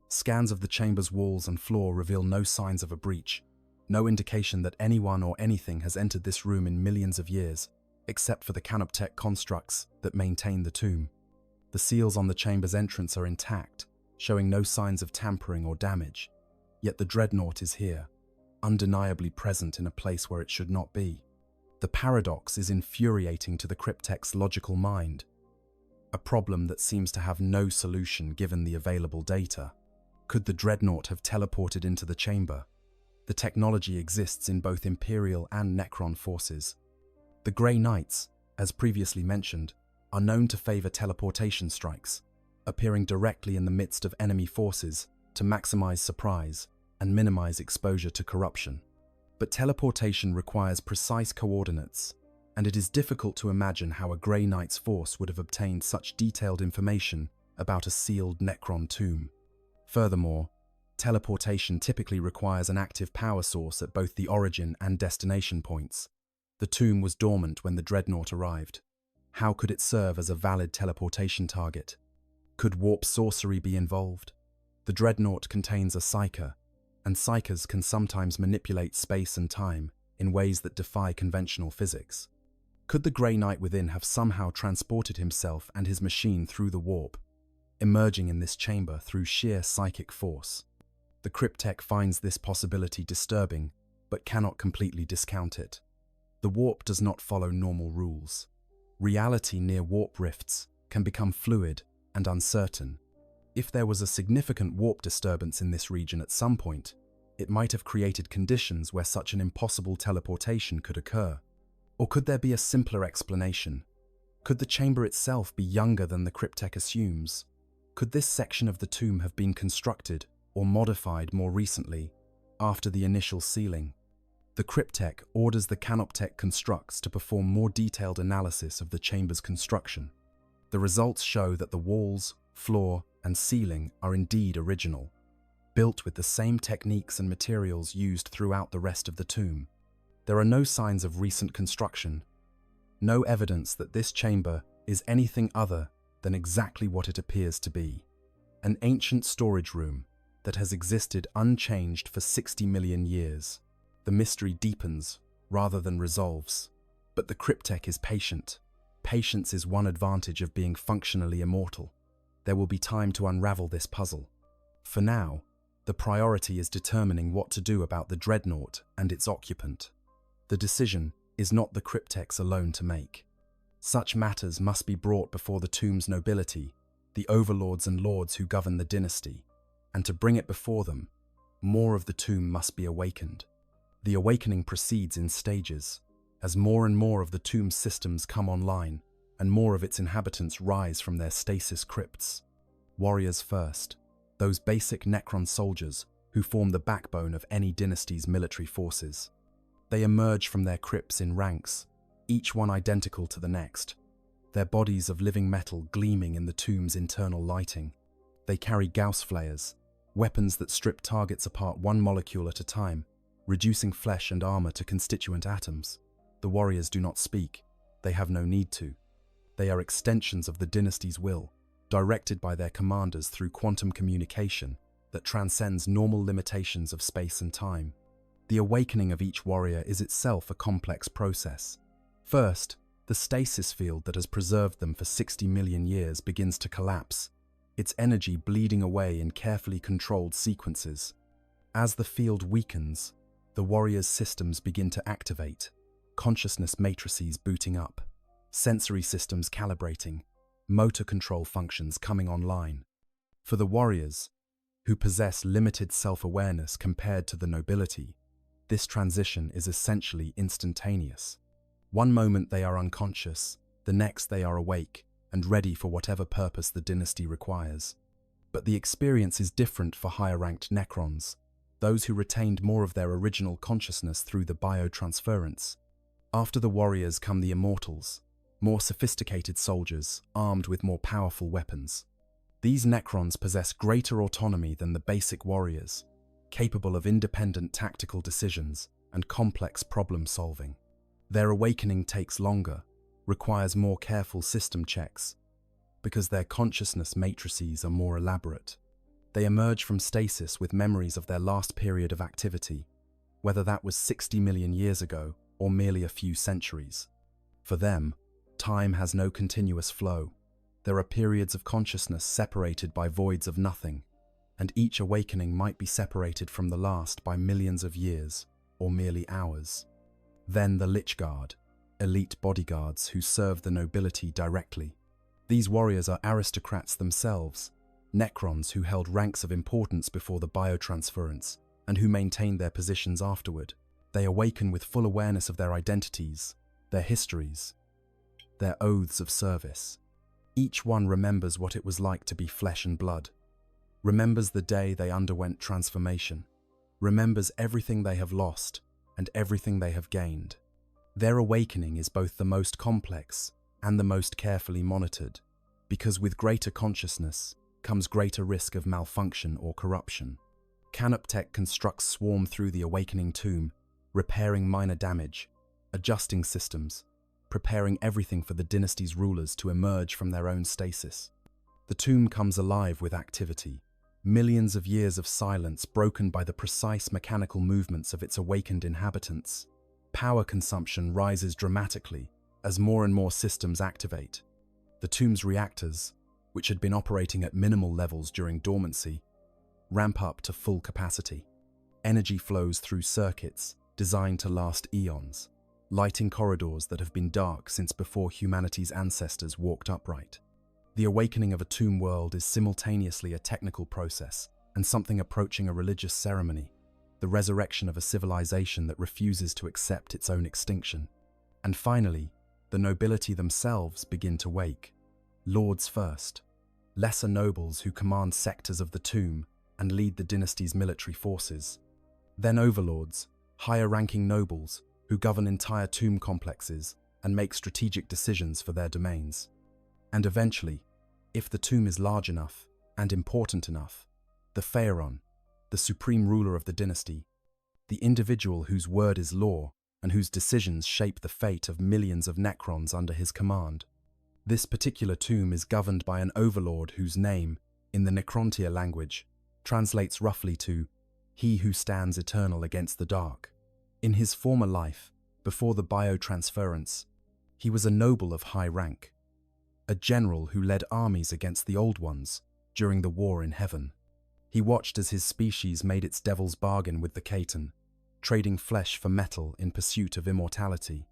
Scans of the chamber's walls and floor reveal no signs of a breach, no indication that anyone or anything has entered this room in millions of years, except for the Canoptech constructs that maintain the tomb. The seals on the chamber's entrance are intact, showing no signs of tampering or damage. Yet the Dreadnought is here, undeniably present in a place where it should not be. The paradox is infuriating to the Cryptech's logical mind, a problem that seems to have no solution given the available data. Could the Dreadnought have teleported into the chamber? The technology exists in both Imperial and Necron forces. The Grey Knights, as previously mentioned, are known to favor teleportation strikes, appearing directly in the midst of enemy forces to maximize surprise and minimize exposure to corruption. But teleportation requires precise coordinates, and it is difficult to imagine how a Grey Knight's force would have obtained such detailed information about a sealed Necron tomb. Furthermore, teleportation typically requires an active power source at both the origin and destination points. The tomb was dormant when the Dreadnought arrived. How could it serve as a valid teleportation target? Could warp sorcery be involved? The Dreadnought contains a psyker, and psykers can sometimes manipulate space and time in ways that defy conventional physics. Could the Grey Knight within have somehow transported himself and his machine through the warp, emerging in this chamber through sheer psychic force? The Cryptech finds this possibility disturbing, but cannot completely discount it. The warp does not follow normal rules. Reality near warp rifts can become fluid and uncertain. If there was a significant warp disturbance in this region at some point, it might have created conditions where such an impossible teleportation could occur. Or could there be a simpler explanation? Could the chamber itself be younger than the Cryptech assumes? Could this section of the tomb have been constructed or modified more recently, after the initial sealing? The Cryptech orders the Canoptech constructs to perform more detailed analysis of the chamber's construction. The results show that the walls, floor, and ceiling are indeed original, built with the same techniques and materials used throughout the rest of the tomb. There are no signs of recent construction, no evidence that this chamber is anything other than exactly what it appears to be, an ancient storage room that has existed unchanged for 60 million years. The mystery deepens rather than resolves, but the Cryptech is patient. Patience is one advantage of being functionally immortal. There will be time to unravel this puzzle. For now, the priority is determining what to do about the Dreadnought and its occupant. The decision is not the Cryptech's alone to make. Such matters must be brought before the tomb's nobility, the overlords and lords who govern the dynasty, and to bring it before them, more of the tomb must be awakened. The awakening proceeds in stages, as more and more of the tomb's systems come online, and more of its inhabitants rise from their stasis crypts. Warriors first, those basic Necron soldiers who form the backbone of any dynasty's military forces. They emerge from their crypts in ranks, each one identical to the next, their bodies of living metal gleaming in the tomb's internal lighting. They carry Gauss flares, weapons that strip targets apart one molecule at a time, reducing flesh and armor to constituent atoms. The warriors do not speak. They have no need to. They are extensions of the dynasty's will, directed by their commanders through quantum communication that transcends normal limitations of space and time. The awakening of each warrior is itself a complex process. First, the stasis field that has preserved them for 60 million years begins to collapse, its energy bleeding away in carefully controlled sequences. As the field weakens, the warrior's systems begin to activate, consciousness matrices booting up, sensory systems calibrating, motor control functions coming online. For the warriors, who possess limited self-awareness compared to the nobility, this transition is essentially instantaneous. One moment they are unconscious, the next they are awake and ready for whatever purpose the dynasty requires. But the experience is different for higher-ranked Necrons, those who retained more of their original consciousness through the biotransference. After the warriors come the immortals, more sophisticated soldiers armed with more powerful weapons. These Necrons possess greater autonomy than the basic warriors, capable of independent tactical decisions and complex problem-solving. Their awakening takes longer, requires more careful system checks, because their consciousness matrices are more elaborate. They emerge from stasis with memories of their last period of activity, whether that was 60 million years ago or merely a few centuries. For them, time has no continuous flow. There are periods of consciousness separated by voids of nothing, and each awakening might be separated from the last by millions of years or merely hours. Then the Lich Guard, elite bodyguards who serve the nobility directly. These warriors are aristocrats themselves, Necrons who held ranks of importance before the biotransference and who maintained their positions afterward. They awaken with full awareness of their identities, their histories, their oaths of service. Each one remembers what it was like to be flesh and blood, remembers the day they underwent transformation, remembers everything they have lost and everything they have gained. Their awakening is both the most complex and the most carefully monitored, because with greater consciousness comes greater risk of malfunction or corruption. Canoptech constructs swarm through the awakening tomb, repairing minor damage, adjusting systems, preparing everything for the dynasty's rulers to emerge from their own stasis. The tomb comes alive with activity, millions of years of silence broken by the precise mechanical movements of its awakened inhabitants. Power consumption rises dramatically as more and more systems activate. The tomb's reactors, which had been operating at minimal levels during dormancy, ramp up to full capacity. Energy flows through circuits designed to last eons, lighting corridors that have been dark since before humanity's ancestors walked upright. The awakening of a tomb world is simultaneously a technical process and something approaching a religious ceremony, the resurrection of a civilization that refuses to accept its own extinction. And finally, the nobility themselves begin to wake. Lords first, lesser nobles who command sectors of the tomb and lead the dynasty's military forces. Then overlords, higher-ranking nobles who govern entire tomb complexes and make strategic decisions for their domains. And eventually, if the tomb is large enough and important enough, the Pharaoh, the supreme ruler of the dynasty, the individual whose word is law and whose decisions shape the fate of millions of Necrons under his command. This particular tomb is governed by an overlord whose name, in the Necrontia language, translates roughly to "he who stands eternal against the dark." In his former life, before the biotransference, he was a noble of high rank, a general who led armies against the Old Ones during the War in Heaven. He watched as his species made its devil's bargain with the Khatan, trading flesh for metal in pursuit of immortality.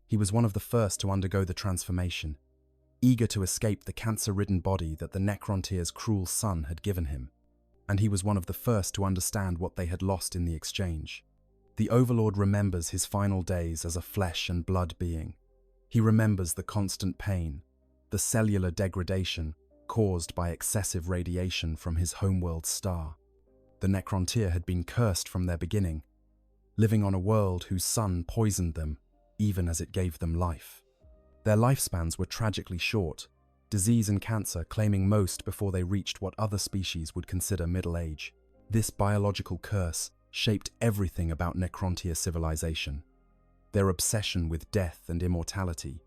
He was one of the first to undergo the transformation, eager to escape the cancer-ridden body that the Necrontier's cruel son had given him, and he was one of the first to understand what they had lost in the exchange. The Overlord remembers his final days as a flesh and blood being. He remembers the constant pain, the cellular degradation caused by excessive radiation from his homeworld star. The Necrontier had been cursed from their beginning, living on a world whose sun poisoned them, even as it gave them life. Their lifespans were tragically short, disease and cancer claiming most before they reached what other species would consider middle age. This biological curse shaped everything about Necrontier civilization. Their obsession with death and immortality,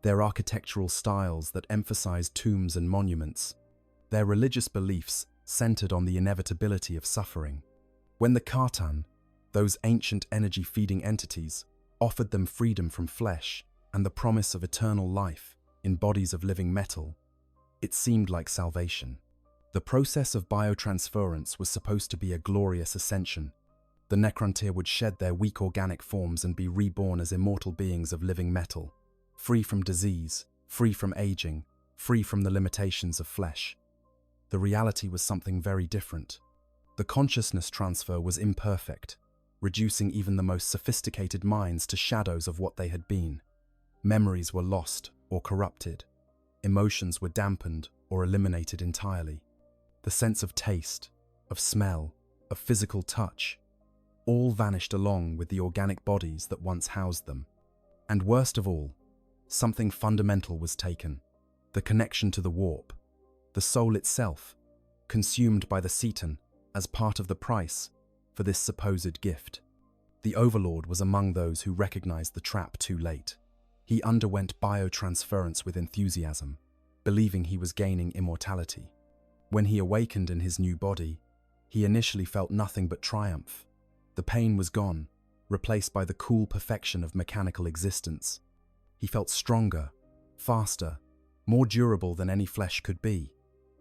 their architectural styles that emphasize tombs and monuments, their religious beliefs centered on the inevitability of suffering. When the Katan, those ancient energy-feeding entities, offered them freedom from flesh and the promise of eternal life in bodies of living metal, it seemed like salvation. The process of biotransference was supposed to be a glorious ascension. The Necrontyr would shed their weak organic forms and be reborn as immortal beings of living metal, free from disease, free from aging, free from the limitations of flesh. The reality was something very different. The consciousness transfer was imperfect, reducing even the most sophisticated minds to shadows of what they had been. Memories were lost or corrupted. Emotions were dampened or eliminated entirely. The sense of taste, of smell, of physical touch, all vanished along with the organic bodies that once housed them. And worst of all, something fundamental was taken: the connection to the warp, the soul itself, consumed by the Cetan as part of the price for this supposed gift. The Overlord was among those who recognized the trap too late. He underwent biotransference with enthusiasm, believing he was gaining immortality. When he awakened in his new body, he initially felt nothing but triumph. The pain was gone, replaced by the cool perfection of mechanical existence. He felt stronger, faster, more durable than any flesh could be.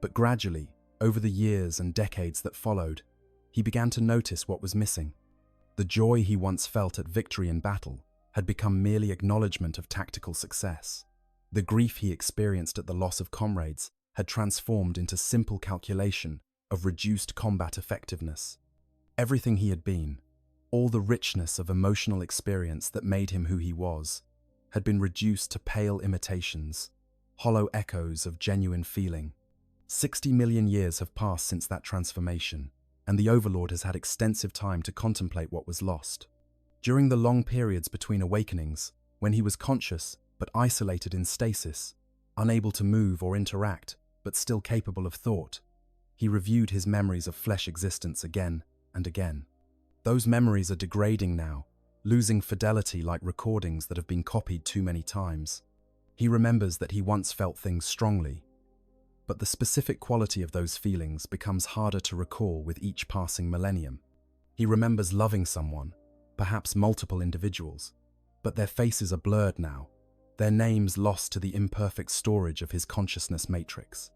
But gradually, over the years and decades that followed, he began to notice what was missing. The joy he once felt at victory in battle had become merely acknowledgement of tactical success. The grief he experienced at the loss of comrades had transformed into simple calculation of reduced combat effectiveness. Everything he had been, all the richness of emotional experience that made him who he was, had been reduced to pale imitations, hollow echoes of genuine feeling. 60 million years have passed since that transformation, and the Overlord has had extensive time to contemplate what was lost. During the long periods between awakenings, when he was conscious but isolated in stasis, unable to move or interact but still capable of thought, he reviewed his memories of flesh existence again and again. Those memories are degrading now, losing fidelity like recordings that have been copied too many times. He remembers that he once felt things strongly, but the specific quality of those feelings becomes harder to recall with each passing millennium. He remembers loving someone, perhaps multiple individuals, but their faces are blurred now, their names lost to the imperfect storage of his consciousness matrix.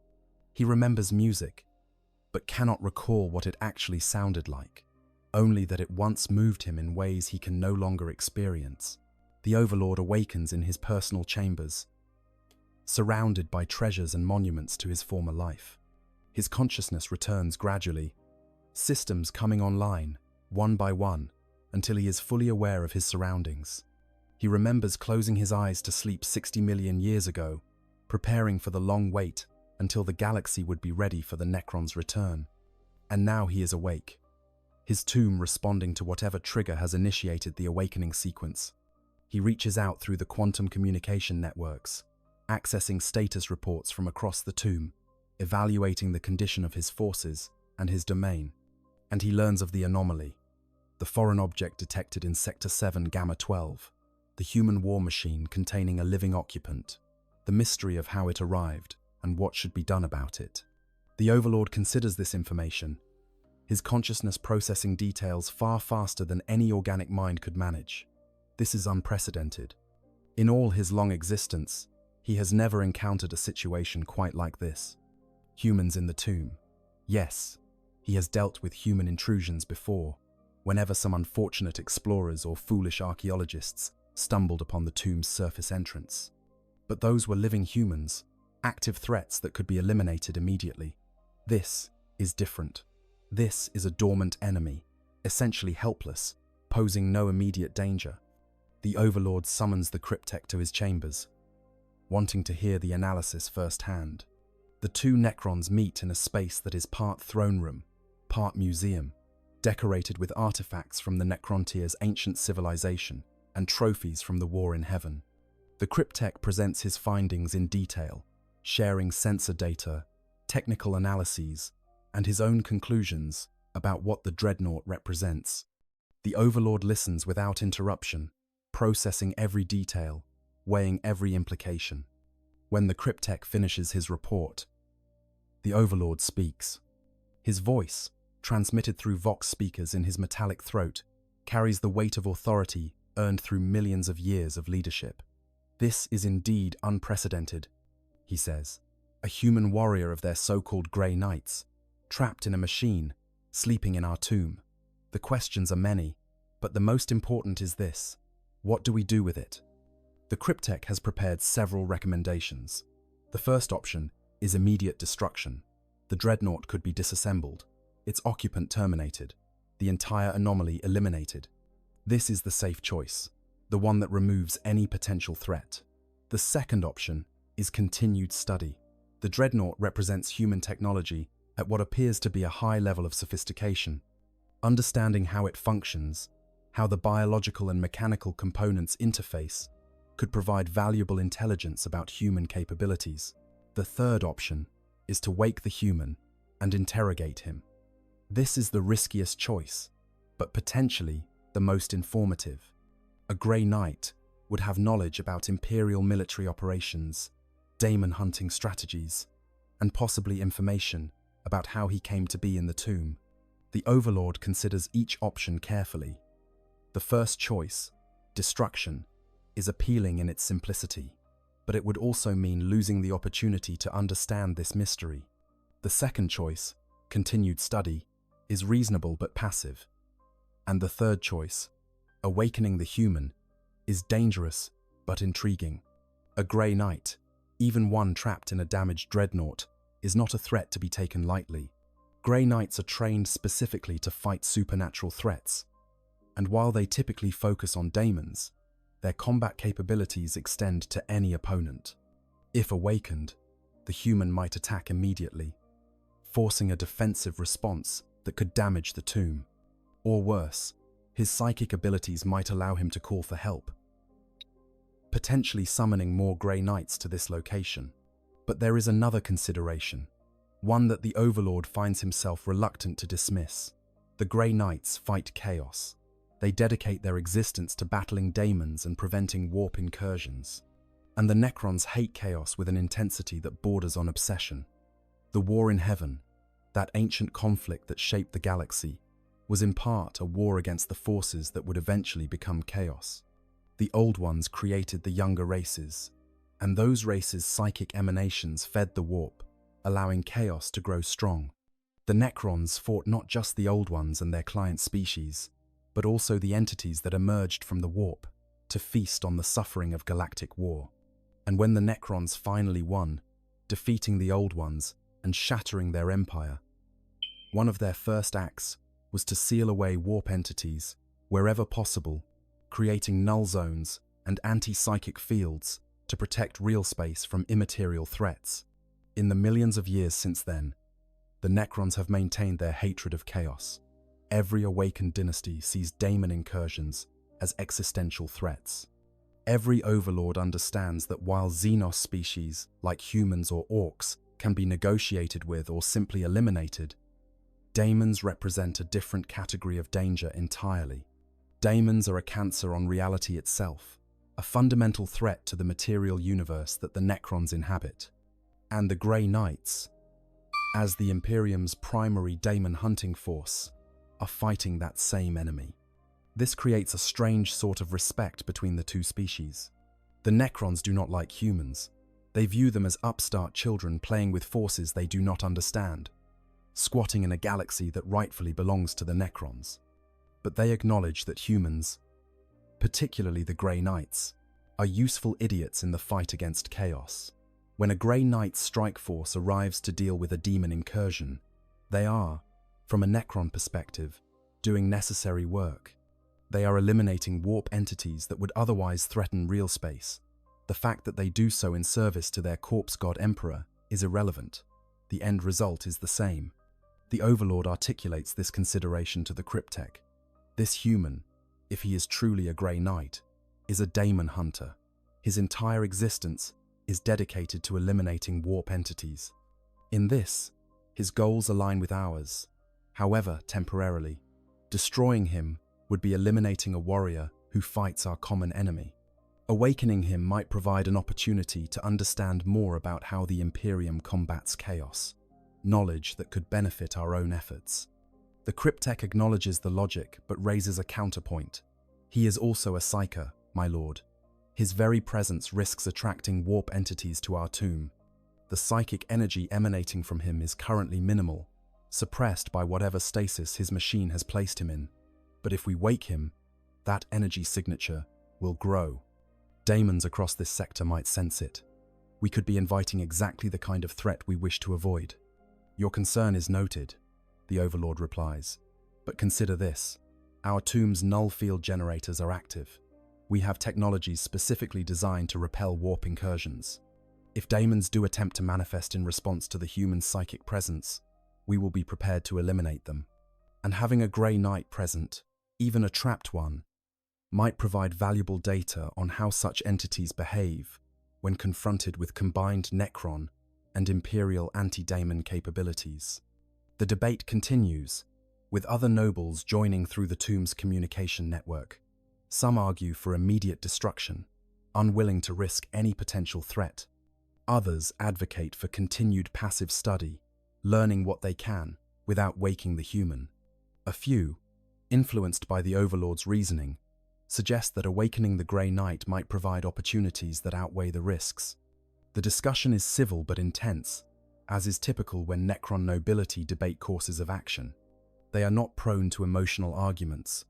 He remembers music, but cannot recall what it actually sounded like, only that it once moved him in ways he can no longer experience. The Overlord awakens in his personal chambers, surrounded by treasures and monuments to his former life. His consciousness returns gradually, systems coming online, one by one, until he is fully aware of his surroundings. He remembers closing his eyes to sleep 60 million years ago, preparing for the long wait until the galaxy would be ready for the Necrons' return. And now he is awake, his tomb responding to whatever trigger has initiated the awakening sequence. He reaches out through the quantum communication networks, accessing status reports from across the tomb, evaluating the condition of his forces and his domain. And he learns of the anomaly, the foreign object detected in Sector 7 Gamma 12, the human war machine containing a living occupant, the mystery of how it arrived and what should be done about it. The Overlord considers this information, his consciousness processing details far faster than any organic mind could manage. This is unprecedented. In all his long existence, he has never encountered a situation quite like this. Humans in the tomb. Yes, he has dealt with human intrusions before, whenever some unfortunate explorers or foolish archaeologists stumbled upon the tomb's surface entrance. But those were living humans, active threats that could be eliminated immediately. This is different. This is a dormant enemy, essentially helpless, posing no immediate danger. The Overlord summons the cryptech to his chambers, wanting to hear the analysis firsthand. The two Necrons meet in a space that is part throne room, part museum, decorated with artifacts from the Necrontyr's ancient civilization and trophies from the war in heaven. The cryptech presents his findings in detail, sharing sensor data, technical analyses, and his own conclusions about what the Dreadnought represents. The Overlord listens without interruption, processing every detail, weighing every implication. When the cryptech finishes his report, the Overlord speaks. His voice, transmitted through Vox speakers in his metallic throat, carries the weight of authority earned through millions of years of leadership. "This is indeed unprecedented," he says. "A human warrior of their so-called Grey Knights, trapped in a machine, sleeping in our tomb. The questions are many, but the most important is this: what do we do with it?" The cryptech has prepared several recommendations. The first option is immediate destruction. The Dreadnought could be disassembled, its occupant terminated, the entire anomaly eliminated. This is the safe choice, the one that removes any potential threat. The second option is continued study. The Dreadnought represents human technology at what appears to be a high level of sophistication. Understanding how it functions, how the biological and mechanical components interface, could provide valuable intelligence about human capabilities. The third option is to wake the human and interrogate him. This is the riskiest choice, but potentially the most informative. A Grey Knight would have knowledge about Imperial military operations, daemon hunting strategies, and possibly information about how he came to be in the tomb. The Overlord considers each option carefully. The first choice, destruction, is appealing in its simplicity, but it would also mean losing the opportunity to understand this mystery. The second choice, continued study, is reasonable but passive. And the third choice, awakening the human, is dangerous but intriguing. A Grey Knight, even one trapped in a damaged Dreadnought, is not a threat to be taken lightly. Grey Knights are trained specifically to fight supernatural threats, and while they typically focus on daemons, their combat capabilities extend to any opponent. If awakened, the human might attack immediately, forcing a defensive response that could damage the tomb. Or worse, his psychic abilities might allow him to call for help, potentially summoning more Grey Knights to this location. But there is another consideration, one that the Overlord finds himself reluctant to dismiss. The Grey Knights fight chaos. They dedicate their existence to battling daemons and preventing warp incursions. And the Necrons hate chaos with an intensity that borders on obsession. The War in Heaven, that ancient conflict that shaped the galaxy, was in part a war against the forces that would eventually become chaos. The Old Ones created the younger races, and those races' psychic emanations fed the warp, allowing chaos to grow strong. The Necrons fought not just the Old Ones and their client species, but also the entities that emerged from the warp to feast on the suffering of galactic war. And when the Necrons finally won, defeating the Old Ones and shattering their empire, one of their first acts was to seal away warp entities wherever possible, creating null zones and anti-psychic fields to protect real space from immaterial threats. In the millions of years since then, the Necrons have maintained their hatred of chaos. Every awakened dynasty sees daemon incursions as existential threats. Every Overlord understands that while Xenos species, like humans or orcs, can be negotiated with or simply eliminated, daemons represent a different category of danger entirely. Daemons are a cancer on reality itself, a fundamental threat to the material universe that the Necrons inhabit. And the Grey Knights, as the Imperium's primary daemon hunting force, are fighting that same enemy. This creates a strange sort of respect between the two species. The Necrons do not like humans. They view them as upstart children playing with forces they do not understand, squatting in a galaxy that rightfully belongs to the Necrons. But they acknowledge that humans, particularly the Grey Knights, are useful idiots in the fight against chaos. When a Grey Knight strike force arrives to deal with a demon incursion, they are, from a Necron perspective, doing necessary work. They are eliminating warp entities that would otherwise threaten real space. The fact that they do so in service to their corpse god Emperor is irrelevant. The end result is the same. The Overlord articulates this consideration to the cryptech. This human, if he is truly a Grey Knight, is a daemon hunter. His entire existence is dedicated to eliminating warp entities. In this, his goals align with ours, however temporarily. Destroying him would be eliminating a warrior who fights our common enemy. Awakening him might provide an opportunity to understand more about how the Imperium combats chaos, knowledge that could benefit our own efforts. The cryptech acknowledges the logic but raises a counterpoint. He is also a psyker, my lord. His very presence risks attracting warp entities to our tomb. The psychic energy emanating from him is currently minimal, suppressed by whatever stasis his machine has placed him in. But if we wake him, that energy signature will grow. Daemons across this sector might sense it. We could be inviting exactly the kind of threat we wish to avoid. Your concern is noted, the Overlord replies. But consider this. Our tomb's null field generators are active. We have technologies specifically designed to repel warp incursions. If daemons do attempt to manifest in response to the human psychic presence, we will be prepared to eliminate them. And having a Grey Knight present, even a trapped one, might provide valuable data on how such entities behave when confronted with combined Necron and Imperial anti-daemon capabilities. The debate continues, with other nobles joining through the tomb's communication network. Some argue for immediate destruction, unwilling to risk any potential threat. Others advocate for continued passive study, learning what they can without waking the human. A few, influenced by the Overlord's reasoning, suggest that awakening the Grey Knight might provide opportunities that outweigh the risks. The discussion is civil but intense, as is typical when Necron nobility debate courses of action. They are not prone to emotional arguments.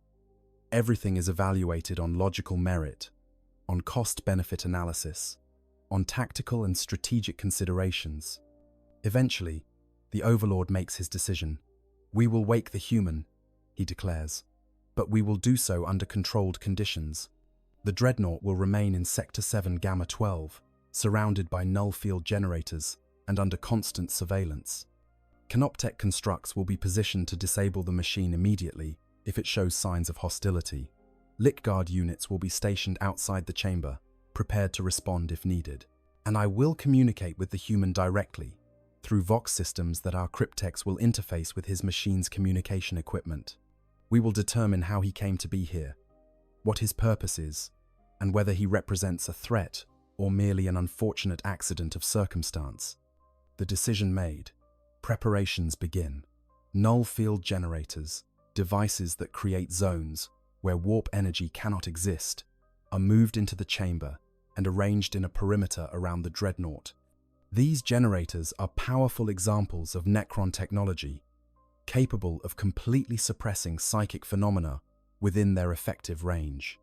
Everything is evaluated on logical merit, on cost-benefit analysis, on tactical and strategic considerations. Eventually, the Overlord makes his decision. We will wake the human, he declares, but we will do so under controlled conditions. The Dreadnought will remain in Sector 7 Gamma 12, surrounded by null field generators and under constant surveillance. Canoptech constructs will be positioned to disable the machine immediately if it shows signs of hostility. Lickguard units will be stationed outside the chamber, prepared to respond if needed. And I will communicate with the human directly, through Vox systems that our cryptechs will interface with his machine's communication equipment. We will determine how he came to be here, what his purpose is, and whether he represents a threat or merely an unfortunate accident of circumstance. The decision made, preparations begin. Null field generators, devices that create zones where warp energy cannot exist, are moved into the chamber and arranged in a perimeter around the Dreadnought. These generators are powerful examples of Necron technology, capable of completely suppressing psychic phenomena within their effective range.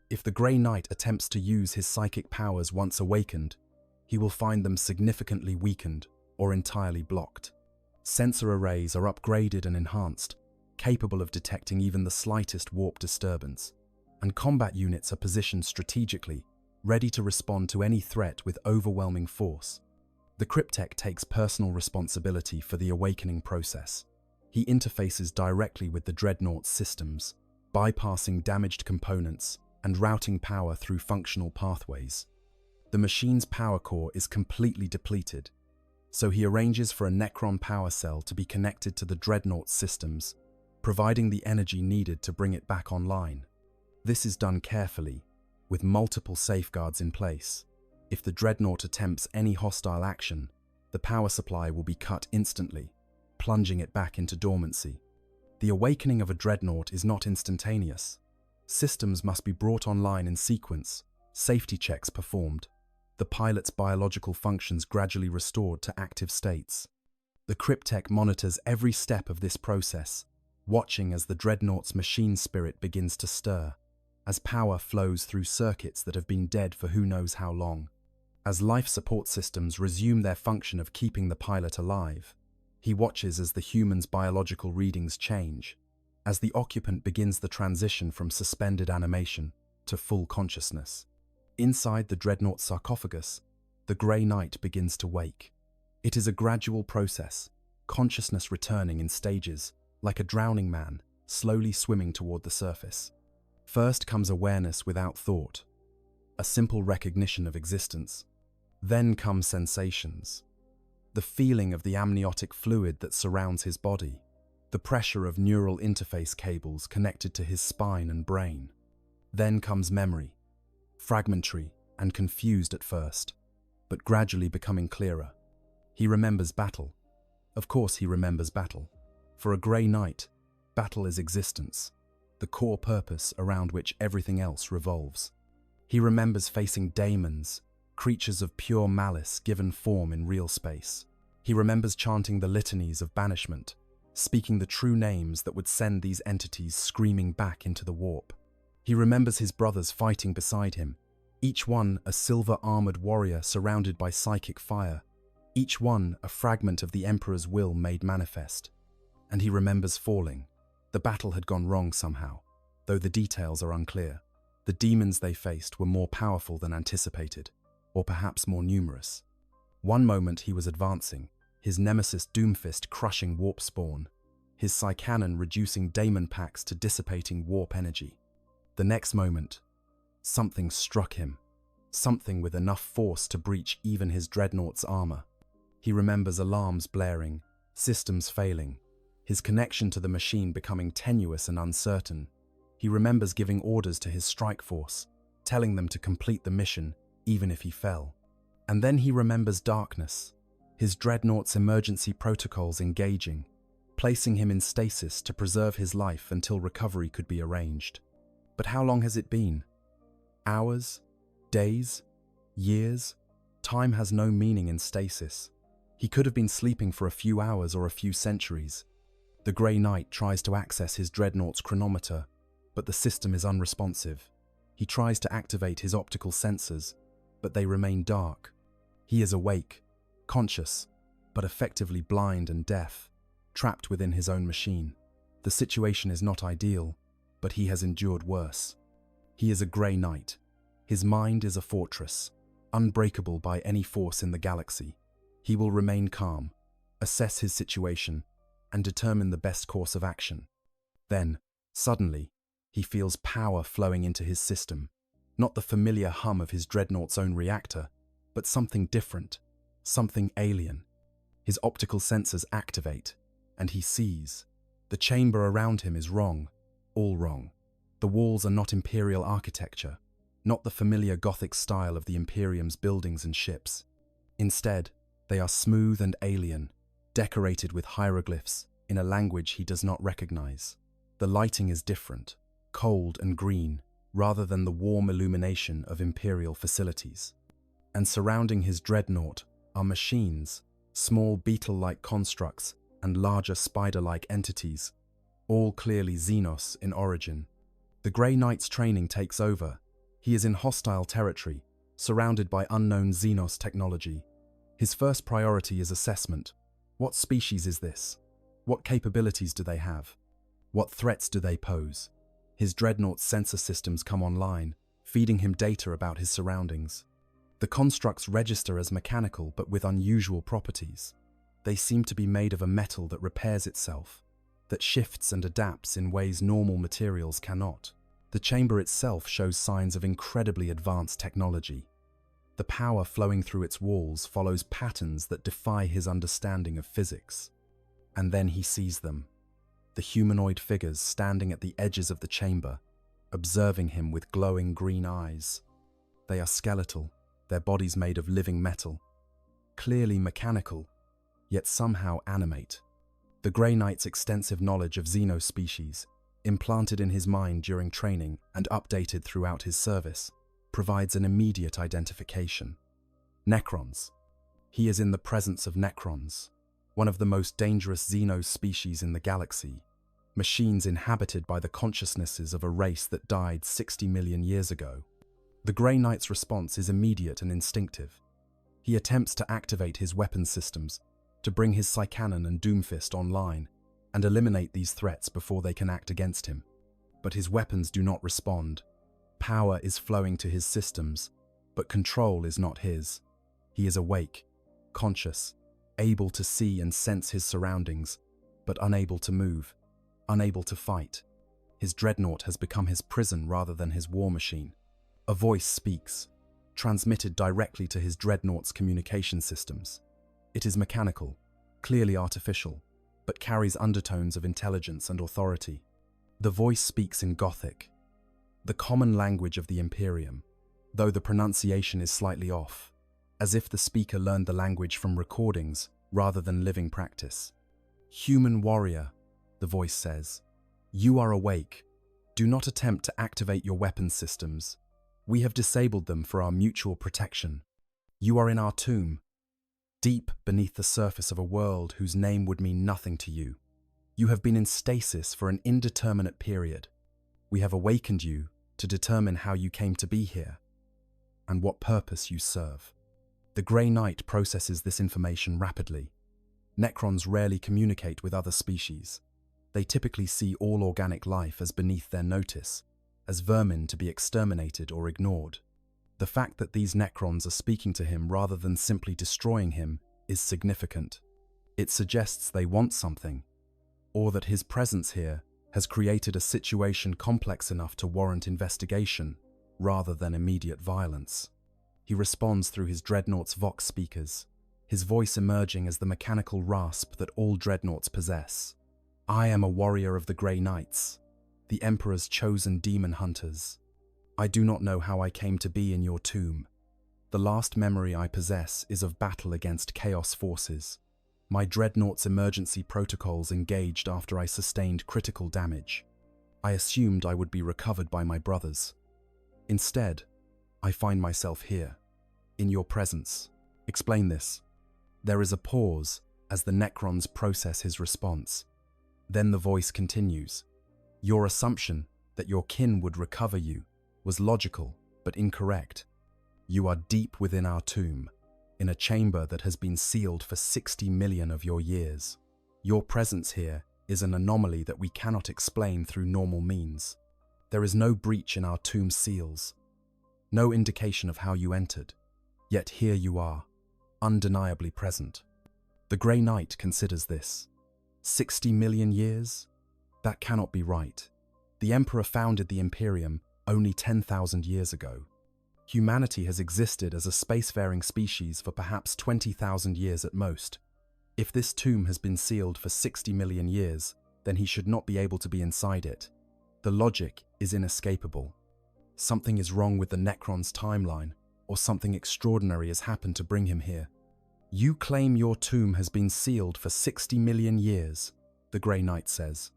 If the Grey Knight attempts to use his psychic powers once awakened, he will find them significantly weakened or entirely blocked. Sensor arrays are upgraded and enhanced, capable of detecting even the slightest warp disturbance, and combat units are positioned strategically, ready to respond to any threat with overwhelming force. The cryptech takes personal responsibility for the awakening process. He interfaces directly with the Dreadnought's systems, bypassing damaged components and routing power through functional pathways. The machine's power core is completely depleted, so he arranges for a Necron power cell to be connected to the Dreadnought's systems, providing the energy needed to bring it back online. This is done carefully, with multiple safeguards in place. If the Dreadnought attempts any hostile action, the power supply will be cut instantly, plunging it back into dormancy. The awakening of a Dreadnought is not instantaneous. Systems must be brought online in sequence, safety checks performed, the pilot's biological functions gradually restored to active states. The cryptech monitors every step of this process, watching as the Dreadnought's machine spirit begins to stir, as power flows through circuits that have been dead for who knows how long. As life support systems resume their function of keeping the pilot alive, he watches as the human's biological readings change, as the occupant begins the transition from suspended animation to full consciousness. Inside the Dreadnought sarcophagus, the Grey Knight begins to wake. It is a gradual process, consciousness returning in stages, like a drowning man, slowly swimming toward the surface. First comes awareness without thought, a simple recognition of existence. Then come sensations. The feeling of the amniotic fluid that surrounds his body, the pressure of neural interface cables connected to his spine and brain. Then comes memory. fragmentary and confused at first, but gradually becoming clearer. He remembers battle. Of course he remembers battle. For a Grey Knight, battle is existence, the core purpose around which everything else revolves. He remembers facing daemons, creatures of pure malice given form in real space. He remembers chanting the litanies of banishment, speaking the true names that would send these entities screaming back into the warp. He remembers his brothers fighting beside him, each one a silver-armored warrior surrounded by psychic fire, each one a fragment of the Emperor's will made manifest. And he remembers falling. The battle had gone wrong somehow, though the details are unclear. The demons they faced were more powerful than anticipated, or perhaps more numerous. One moment he was advancing, his nemesis Doomfist crushing warp spawn, his Psycannon reducing daemon packs to dissipating warp energy. The next moment, something struck him, something with enough force to breach even his Dreadnought's armor. He remembers alarms blaring, systems failing, his connection to the machine becoming tenuous and uncertain. He remembers giving orders to his strike force, telling them to complete the mission even if he fell. And then he remembers darkness, his Dreadnought's emergency protocols engaging, placing him in stasis to preserve his life until recovery could be arranged. But how long has it been? Hours? Days? Years? Time has no meaning in stasis. He could have been sleeping for a few hours or a few centuries. The Grey Knight tries to access his Dreadnought's chronometer, but the system is unresponsive. He tries to activate his optical sensors, but they remain dark. He is awake, conscious, but effectively blind and deaf, trapped within his own machine. The situation is not ideal, but he has endured worse. He is a Grey Knight. His mind is a fortress, unbreakable by any force in the galaxy. He will remain calm, assess his situation, and determine the best course of action. Then, suddenly, he feels power flowing into his system, not the familiar hum of his Dreadnought's own reactor, but something different, something alien. His optical sensors activate, and he sees. The chamber around him is wrong, all wrong. The walls are not Imperial architecture, not the familiar Gothic style of the Imperium's buildings and ships. Instead, they are smooth and alien, decorated with hieroglyphs in a language he does not recognize. The lighting is different, cold and green, rather than the warm illumination of Imperial facilities. And surrounding his Dreadnought are machines, small beetle-like constructs and larger spider-like entities, all clearly Xenos in origin. The Grey Knight's training takes over. He is in hostile territory, surrounded by unknown Xenos technology. His first priority is assessment. What species is this? What capabilities do they have? What threats do they pose? His Dreadnought's sensor systems come online, feeding him data about his surroundings. The constructs register as mechanical but with unusual properties. They seem to be made of a metal that repairs itself, that shifts and adapts in ways normal materials cannot. The chamber itself shows signs of incredibly advanced technology. The power flowing through its walls follows patterns that defy his understanding of physics. And then he sees them, the humanoid figures standing at the edges of the chamber, observing him with glowing green eyes. They are skeletal, their bodies made of living metal, clearly mechanical, yet somehow animate. The Grey Knight's extensive knowledge of Xenos species, implanted in his mind during training and updated throughout his service, provides an immediate identification. Necrons. He is in the presence of Necrons, one of the most dangerous Xenos species in the galaxy, machines inhabited by the consciousnesses of a race that died 60 million years ago. The Grey Knight's response is immediate and instinctive. He attempts to activate his weapon systems, to bring his Psycannon and Doomfist online, and eliminate these threats before they can act against him. But his weapons do not respond. Power is flowing to his systems, but control is not his. He is awake, conscious, able to see and sense his surroundings, but unable to move, unable to fight. His Dreadnought has become his prison rather than his war machine. A voice speaks, transmitted directly to his Dreadnought's communication systems. It is mechanical, clearly artificial, but carries undertones of intelligence and authority. The voice speaks in Gothic, the common language of the Imperium, though the pronunciation is slightly off, as if the speaker learned the language from recordings rather than living practice. "Human warrior," the voice says, "you are awake. Do not attempt to activate your weapons systems. We have disabled them for our mutual protection. You are in our tomb, deep beneath the surface of a world whose name would mean nothing to you. You have been in stasis for an indeterminate period. We have awakened you to determine how you came to be here and what purpose you serve." The Grey Knight processes this information rapidly. Necrons rarely communicate with other species. They typically see all organic life as beneath their notice, as vermin to be exterminated or ignored. The fact that these Necrons are speaking to him rather than simply destroying him is significant. It suggests they want something, or that his presence here has created a situation complex enough to warrant investigation rather than immediate violence. He responds through his Dreadnought's Vox speakers, his voice emerging as the mechanical rasp that all Dreadnoughts possess. "I am a warrior of the Grey Knights, the Emperor's chosen demon hunters. I do not know how I came to be in your tomb. The last memory I possess is of battle against Chaos forces. My Dreadnought's emergency protocols engaged after I sustained critical damage. I assumed I would be recovered by my brothers. Instead, I find myself here, in your presence. Explain this." There is a pause as the Necrons process his response. Then the voice continues. "Your assumption that your kin would recover you was logical but incorrect. You are deep within our tomb, in a chamber that has been sealed for 60 million of your years. Your presence here is an anomaly that we cannot explain through normal means. There is no breach in our tomb seals, no indication of how you entered, yet here you are, undeniably present." The Grey Knight considers this. 60 million years? That cannot be right. The Emperor founded the Imperium only 10,000 years ago. Humanity has existed as a spacefaring species for perhaps 20,000 years at most. If this tomb has been sealed for 60 million years, then he should not be able to be inside it. The logic is inescapable. Something is wrong with the Necron's timeline, or something extraordinary has happened to bring him here. "You claim your tomb has been sealed for 60 million years, the Grey Knight says.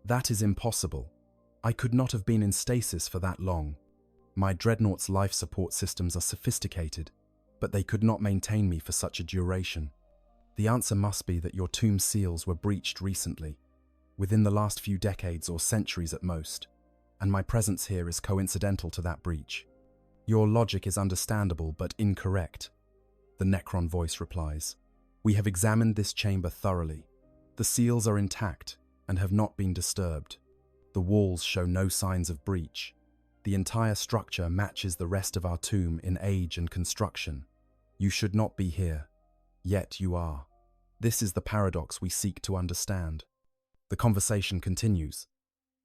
"That is impossible. I could not have been in stasis for that long. My Dreadnought's life support systems are sophisticated, but they could not maintain me for such a duration. The answer must be that your tomb seals were breached recently, within the last few decades or centuries at most, and my presence here is coincidental to that breach. Your logic is understandable but incorrect," the Necron voice replies. "We have examined this chamber thoroughly. The seals are intact and have not been disturbed. The walls show no signs of breach. The entire structure matches the rest of our tomb in age and construction. You should not be here, yet you are. This is the paradox we seek to understand." The conversation continues,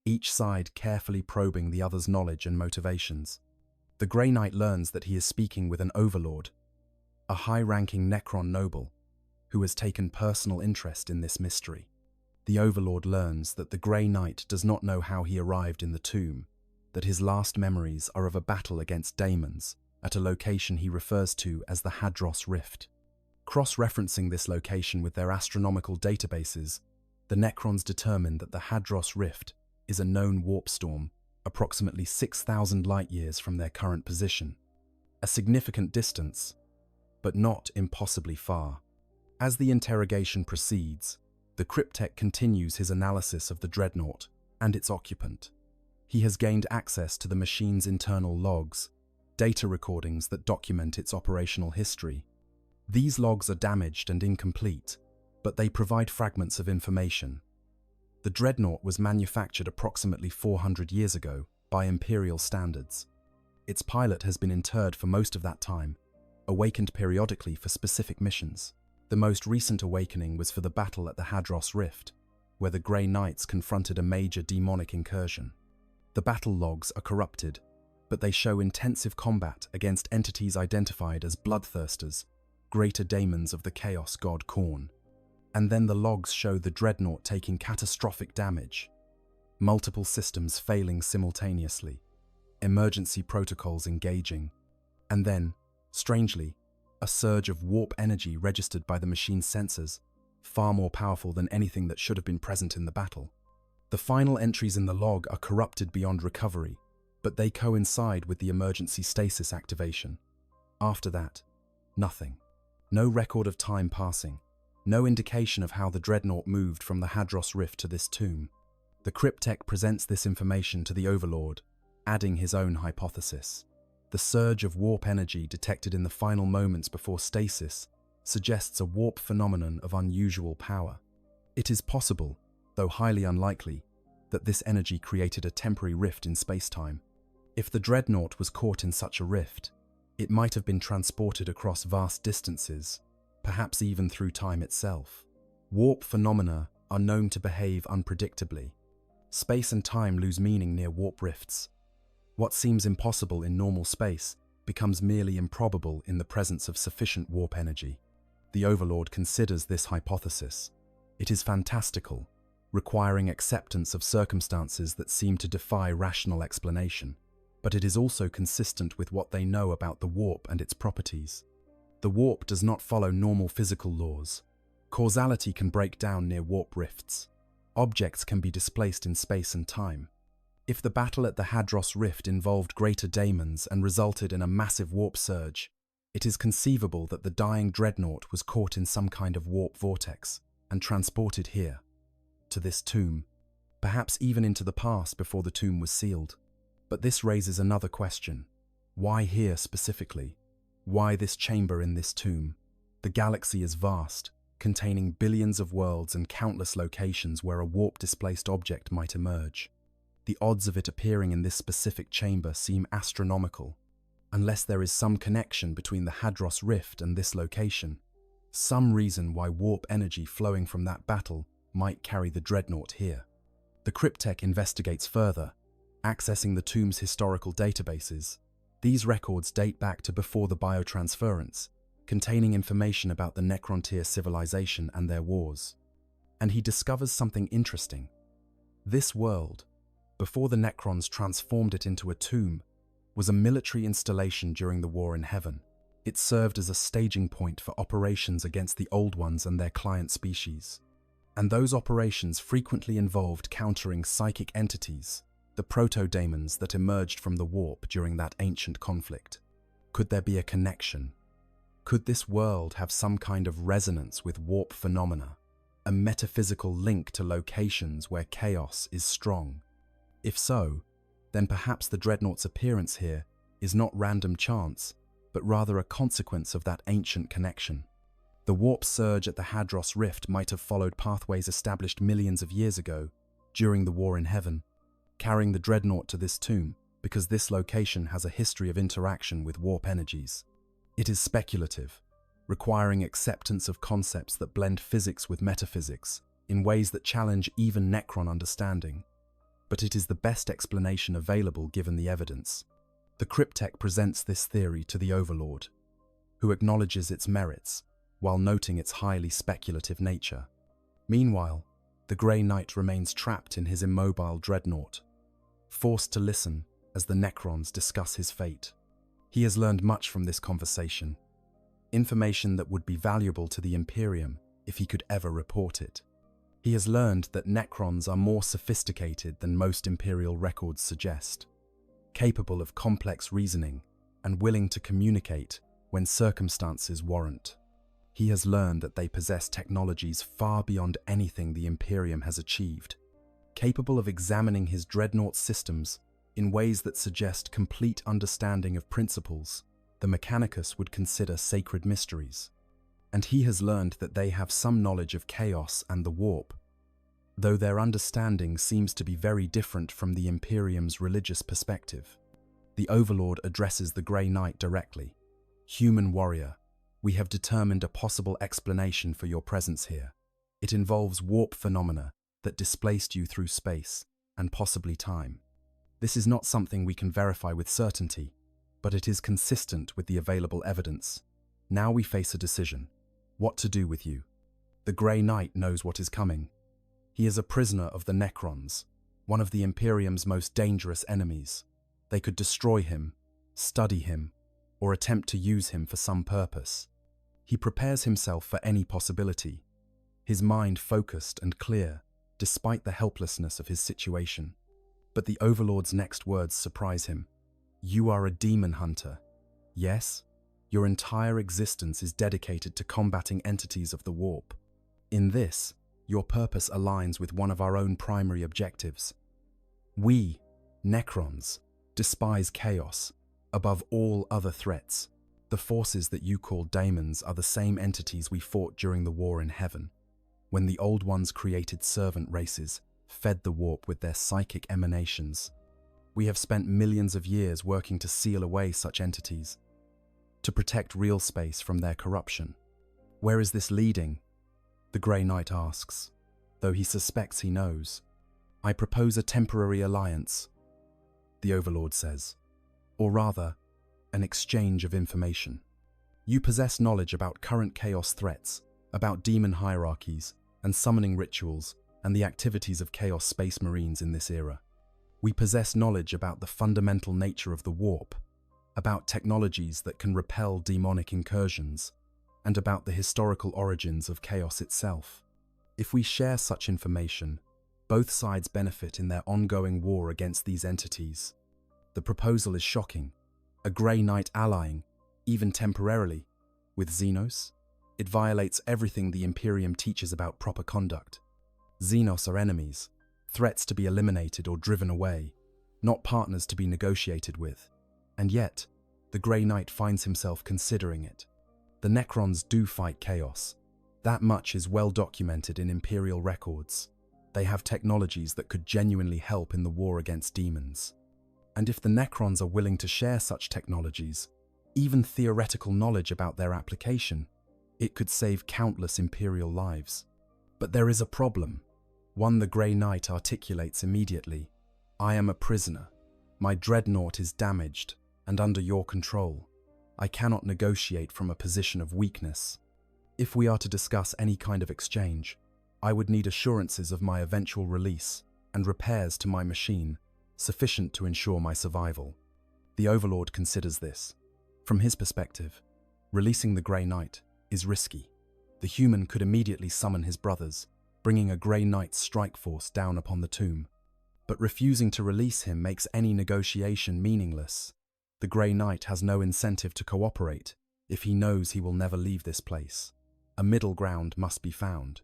each side carefully probing the other's knowledge and motivations. The Grey Knight learns that he is speaking with an overlord, a high-ranking Necron noble, who has taken personal interest in this mystery. The overlord learns that the Grey Knight does not know how he arrived in the tomb, that his last memories are of a battle against daemons at a location he refers to as the Hadros Rift. Cross-referencing this location with their astronomical databases, the Necrons determine that the Hadros Rift is a known warp storm approximately 6,000 light-years from their current position. A significant distance, but not impossibly far. As the interrogation proceeds, the cryptech continues his analysis of the Dreadnought and its occupant. He has gained access to the machine's internal logs, data recordings that document its operational history. These logs are damaged and incomplete, but they provide fragments of information. The Dreadnought was manufactured approximately 400 years ago by Imperial standards. Its pilot has been interred for most of that time, awakened periodically for specific missions. The most recent awakening was for the battle at the Hadros Rift, where the Grey Knights confronted a major demonic incursion. The battle logs are corrupted, but they show intensive combat against entities identified as bloodthirsters, greater daemons of the Chaos god Khorne. And then the logs show the Dreadnought taking catastrophic damage, multiple systems failing simultaneously, emergency protocols engaging, And then, strangely, a surge of warp energy registered by the machine's sensors, far more powerful than anything that should have been present in the battle. The final entries in the log are corrupted beyond recovery, but they coincide with the emergency stasis activation. After that, nothing. No record of time passing, no indication of how the Dreadnought moved from the Hadros Rift to this tomb. The cryptech presents this information to the Overlord, adding his own hypothesis. The surge of warp energy detected in the final moments before stasis suggests a warp phenomenon of unusual power. It is possible, though highly unlikely, that this energy created a temporary rift in space-time. If the Dreadnought was caught in such a rift, it might have been transported across vast distances, perhaps even through time itself. Warp phenomena are known to behave unpredictably. Space and time lose meaning near warp rifts. What seems impossible in normal space becomes merely improbable in the presence of sufficient warp energy. The Overlord considers this hypothesis. It is fantastical, requiring acceptance of circumstances that seem to defy rational explanation, but it is also consistent with what they know about the warp and its properties. The warp does not follow normal physical laws. Causality can break down near warp rifts. Objects can be displaced in space and time. If the battle at the Hadros Rift involved greater daemons and resulted in a massive warp surge, it is conceivable that the dying Dreadnought was caught in some kind of warp vortex and transported here, to this tomb, perhaps even into the past before the tomb was sealed. But this raises another question. Why here specifically? Why this chamber in this tomb? The galaxy is vast, containing billions of worlds and countless locations where a warp-displaced object might emerge. The odds of it appearing in this specific chamber seem astronomical, unless there is some connection between the Hadros Rift and this location, some reason why warp energy flowing from that battle might carry the Dreadnought here. The cryptech investigates further, accessing the tomb's historical databases. These records date back to before the biotransference, containing information about the Necrontier civilization and their wars. And he discovers something interesting. This world, before the Necrons transformed it into a tomb, was a military installation during the War in Heaven. It served as a staging point for operations against the Old Ones and their client species. And those operations frequently involved countering psychic entities, the proto-daemons that emerged from the warp during that ancient conflict. Could there be a connection? Could this world have some kind of resonance with warp phenomena, a metaphysical link to locations where chaos is strong? If so, then perhaps the Dreadnought's appearance here is not random chance, but rather a consequence of that ancient connection. The warp surge at the Hadros Rift might have followed pathways established millions of years ago, during the War in Heaven, carrying the Dreadnought to this tomb because this location has a history of interaction with warp energies. It is speculative, requiring acceptance of concepts that blend physics with metaphysics in ways that challenge even Necron understanding. But it is the best explanation available given the evidence. The cryptech presents this theory to the Overlord, who acknowledges its merits while noting its highly speculative nature. Meanwhile, the Grey Knight remains trapped in his immobile Dreadnought, forced to listen as the Necrons discuss his fate. He has learned much from this conversation, information that would be valuable to the Imperium if he could ever report it. He has learned that Necrons are more sophisticated than most Imperial records suggest, capable of complex reasoning and willing to communicate when circumstances warrant. He has learned that they possess technologies far beyond anything the Imperium has achieved, capable of examining his Dreadnought systems in ways that suggest complete understanding of principles the Mechanicus would consider sacred mysteries. And he has learned that they have some knowledge of chaos and the warp, though their understanding seems to be very different from the Imperium's religious perspective. The Overlord addresses the Grey Knight directly. Human warrior, we have determined a possible explanation for your presence here. It involves warp phenomena that displaced you through space and possibly time. This is not something we can verify with certainty, but it is consistent with the available evidence. Now we face a decision. What to do with you? The Grey Knight knows what is coming. He is a prisoner of the Necrons, one of the Imperium's most dangerous enemies. They could destroy him, study him, or attempt to use him for some purpose. He prepares himself for any possibility, his mind focused and clear, despite the helplessness of his situation. But the Overlord's next words surprise him. You are a demon hunter. Yes, your entire existence is dedicated to combating entities of the warp. In this, your purpose aligns with one of our own primary objectives. We, Necrons, despise chaos above all other threats. The forces that you call daemons are the same entities we fought during the war in heaven, when the Old Ones created servant races, fed the warp with their psychic emanations. We have spent millions of years working to seal away such entities, to protect real space from their corruption. Where is this leading? The Grey Knight asks, though he suspects he knows. I propose a temporary alliance, the Overlord says, or rather, an exchange of information. You possess knowledge about current chaos threats, about demon hierarchies and summoning rituals and the activities of Chaos Space Marines in this era. We possess knowledge about the fundamental nature of the warp, about technologies that can repel demonic incursions, and about the historical origins of chaos itself. If we share such information, both sides benefit in their ongoing war against these entities. The proposal is shocking. A Grey Knight allying, even temporarily, with Xenos? It violates everything the Imperium teaches about proper conduct. Xenos are enemies, threats to be eliminated or driven away, not partners to be negotiated with. And yet, the Grey Knight finds himself considering it. The Necrons do fight chaos. That much is well documented in Imperial records. They have technologies that could genuinely help in the war against demons. And if the Necrons are willing to share such technologies, even theoretical knowledge about their application, it could save countless Imperial lives. But there is a problem, one the Grey Knight articulates immediately. I am a prisoner. My Dreadnought is damaged and under your control. I cannot negotiate from a position of weakness. If we are to discuss any kind of exchange, I would need assurances of my eventual release and repairs to my machine, sufficient to ensure my survival. The Overlord considers this. From his perspective, releasing the Grey Knight is risky. The human could immediately summon his brothers, bringing a Grey Knight strike force down upon the tomb. But refusing to release him makes any negotiation meaningless. The Grey Knight has no incentive to cooperate if he knows he will never leave this place. A middle ground must be found.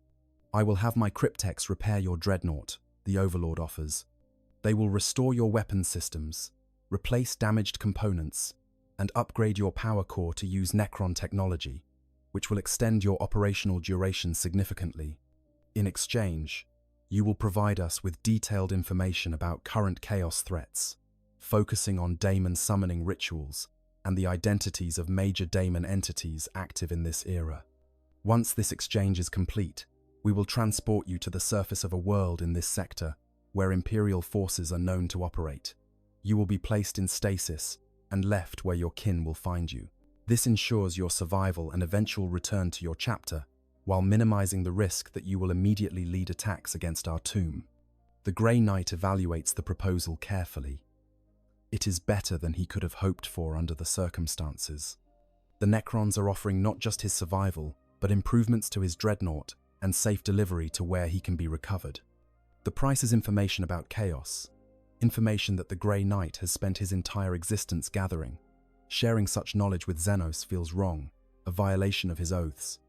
I will have my cryptex repair your Dreadnought, the Overlord offers. They will restore your weapon systems, replace damaged components, and upgrade your power core to use Necron technology, which will extend your operational duration significantly. In exchange, you will provide us with detailed information about current chaos threats, focusing on daemon summoning rituals and the identities of major daemon entities active in this era. Once this exchange is complete, we will transport you to the surface of a world in this sector where Imperial forces are known to operate. You will be placed in stasis and left where your kin will find you. This ensures your survival and eventual return to your chapter, while minimizing the risk that you will immediately lead attacks against our tomb. The Grey Knight evaluates the proposal carefully. It is better than he could have hoped for under the circumstances. The Necrons are offering not just his survival, but improvements to his Dreadnought and safe delivery to where he can be recovered. The price is information about chaos, information that the Grey Knight has spent his entire existence gathering. Sharing such knowledge with Xenos feels wrong, a violation of his oaths.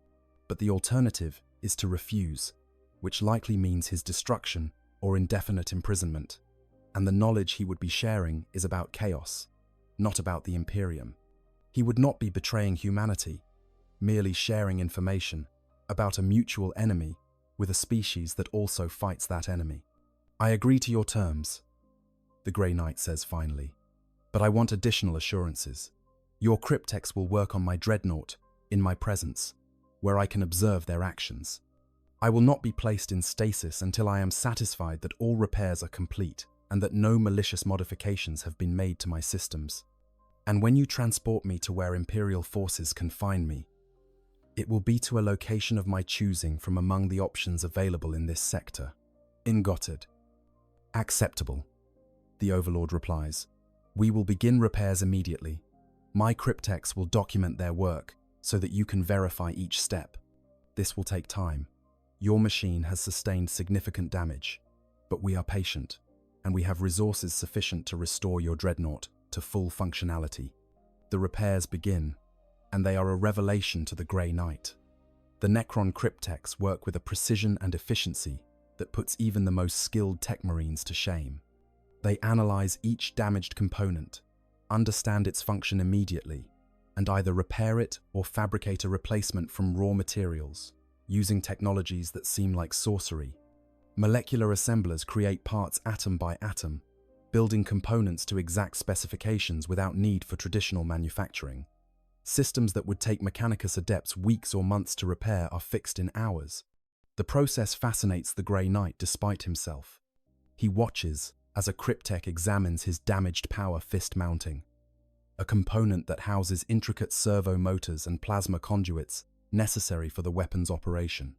But the alternative is to refuse, which likely means his destruction or indefinite imprisonment. And the knowledge he would be sharing is about chaos, not about the Imperium. He would not be betraying humanity, merely sharing information about a mutual enemy with a species that also fights that enemy. I agree to your terms, the Grey Knight says finally, but I want additional assurances. Your cryptex will work on my Dreadnought in my presence, where I can observe their actions. I will not be placed in stasis until I am satisfied that all repairs are complete and that no malicious modifications have been made to my systems. And when you transport me to where Imperial forces can find me, it will be to a location of my choosing from among the options available in this sector. Ingotted. Acceptable, the Overlord replies. We will begin repairs immediately. My cryptechs will document their work so that you can verify each step. This will take time. Your machine has sustained significant damage, but we are patient, and we have resources sufficient to restore your Dreadnought to full functionality. The repairs begin, and they are a revelation to the Grey Knight. The Necron cryptechs work with a precision and efficiency that puts even the most skilled tech marines to shame. They analyze each damaged component, understand its function immediately, and either repair it or fabricate a replacement from raw materials, using technologies that seem like sorcery. Molecular assemblers create parts atom by atom, building components to exact specifications without need for traditional manufacturing. Systems that would take Mechanicus adepts weeks or months to repair are fixed in hours. The process fascinates the Grey Knight despite himself. He watches as a cryptech examines his damaged power fist mounting, a component that houses intricate servo motors and plasma conduits necessary for the weapon's operation.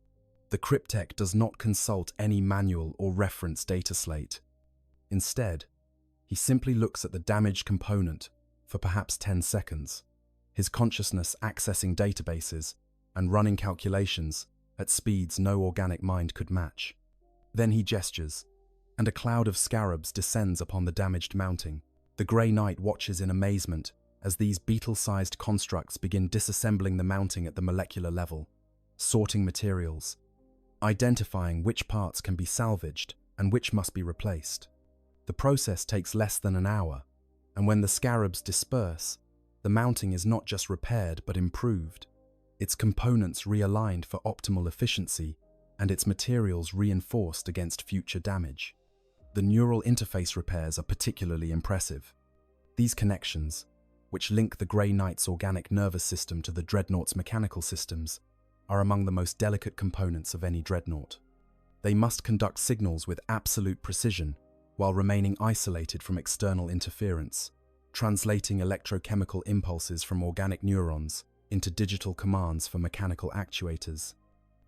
The cryptech does not consult any manual or reference data slate. Instead, he simply looks at the damaged component for perhaps 10 seconds, his consciousness accessing databases and running calculations at speeds no organic mind could match. Then he gestures, and a cloud of scarabs descends upon the damaged mounting. The Grey Knight watches in amazement as these beetle-sized constructs begin disassembling the mounting at the molecular level, sorting materials, identifying which parts can be salvaged and which must be replaced. The process takes less than an hour, and when the scarabs disperse, the mounting is not just repaired but improved, its components realigned for optimal efficiency and its materials reinforced against future damage. The neural interface repairs are particularly impressive. These connections, which link the Grey Knight's organic nervous system to the Dreadnought's mechanical systems, are among the most delicate components of any Dreadnought. They must conduct signals with absolute precision while remaining isolated from external interference, translating electrochemical impulses from organic neurons into digital commands for mechanical actuators.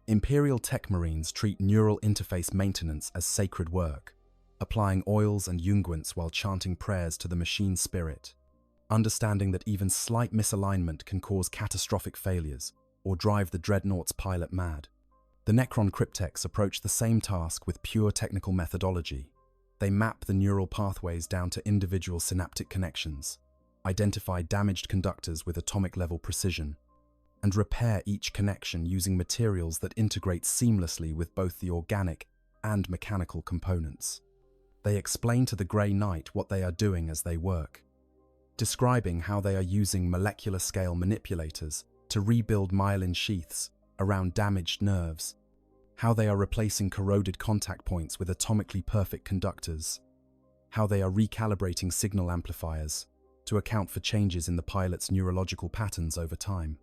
Imperial tech marines treat neural interface maintenance as sacred work, applying oils and unguents while chanting prayers to the machine spirit, understanding that even slight misalignment can cause catastrophic failures or drive the Dreadnought's pilot mad. The Necron cryptechs approach the same task with pure technical methodology. They map the neural pathways down to individual synaptic connections, identify damaged conductors with atomic-level precision, and repair each connection using materials that integrate seamlessly with both the organic and mechanical components. They explain to the Grey Knight what they are doing as they work, describing how they are using molecular-scale manipulators to rebuild myelin sheaths around damaged nerves, how they are replacing corroded contact points with atomically perfect conductors, how they are recalibrating signal amplifiers to account for changes in the pilot's neurological patterns over time.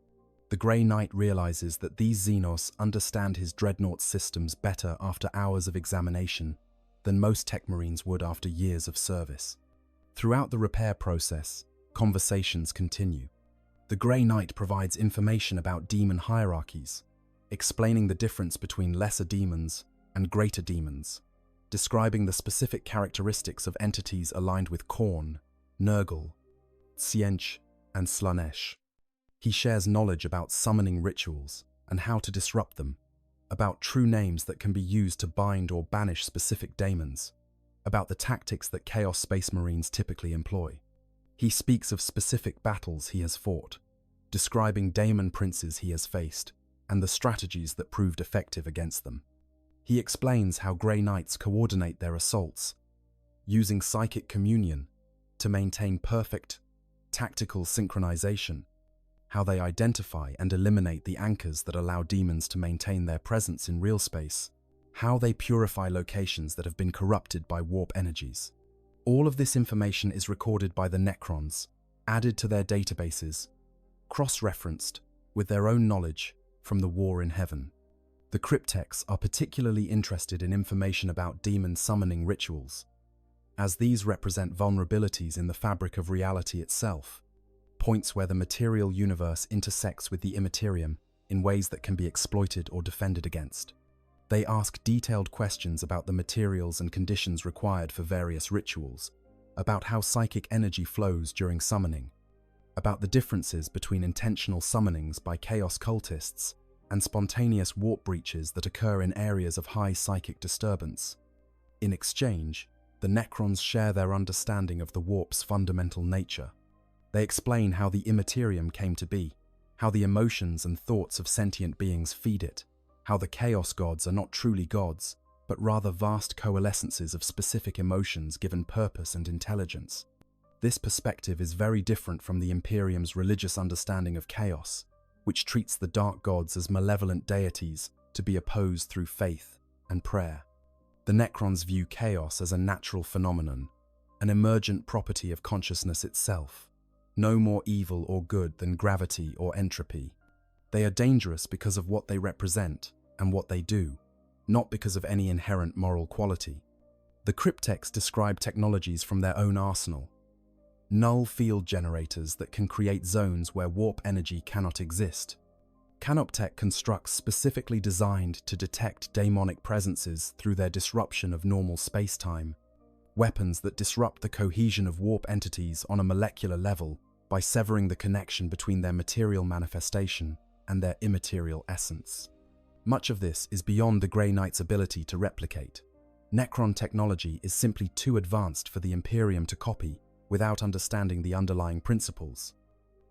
The Grey Knight realizes that these Xenos understand his Dreadnought systems better after hours of examination than most tech marines would after years of service. Throughout the repair process, conversations continue. The Grey Knight provides information about demon hierarchies, explaining the difference between lesser demons and greater demons, describing the specific characteristics of entities aligned with Khorne, Nurgle, Tsiench, and Slaanesh. He shares knowledge about summoning rituals and how to disrupt them, about true names that can be used to bind or banish specific daemons, about the tactics that Chaos Space Marines typically employ. He speaks of specific battles he has fought, describing daemon princes he has faced, and the strategies that proved effective against them. He explains how Grey Knights coordinate their assaults, using psychic communion to maintain perfect, tactical synchronization, how they identify and eliminate the anchors that allow demons to maintain their presence in real space, how they purify locations that have been corrupted by warp energies. All of this information is recorded by the Necrons, added to their databases, cross-referenced with their own knowledge from the war in heaven. The cryptechs are particularly interested in information about demon summoning rituals, as these represent vulnerabilities in the fabric of reality itself, points where the material universe intersects with the immaterium in ways that can be exploited or defended against. They ask detailed questions about the materials and conditions required for various rituals, about how psychic energy flows during summoning, about the differences between intentional summonings by chaos cultists and spontaneous warp breaches that occur in areas of high psychic disturbance. In exchange, the Necrons share their understanding of the warp's fundamental nature. They explain how the Imperium came to be, how the emotions and thoughts of sentient beings feed it, how the Chaos Gods are not truly gods, but rather vast coalescences of specific emotions given purpose and intelligence. This perspective is very different from the Imperium's religious understanding of chaos, which treats the dark gods as malevolent deities to be opposed through faith and prayer. The Necrons view chaos as a natural phenomenon, an emergent property of consciousness itself, no more evil or good than gravity or entropy. They are dangerous because of what they represent and what they do, not because of any inherent moral quality. The cryptex describe technologies from their own arsenal. Null field generators that can create zones where warp energy cannot exist. Canoptech constructs specifically designed to detect daemonic presences through their disruption of normal space-time. Weapons that disrupt the cohesion of warp entities on a molecular level by severing the connection between their material manifestation and their immaterial essence. Much of this is beyond the Grey Knight's ability to replicate. Necron technology is simply too advanced for the Imperium to copy without understanding the underlying principles.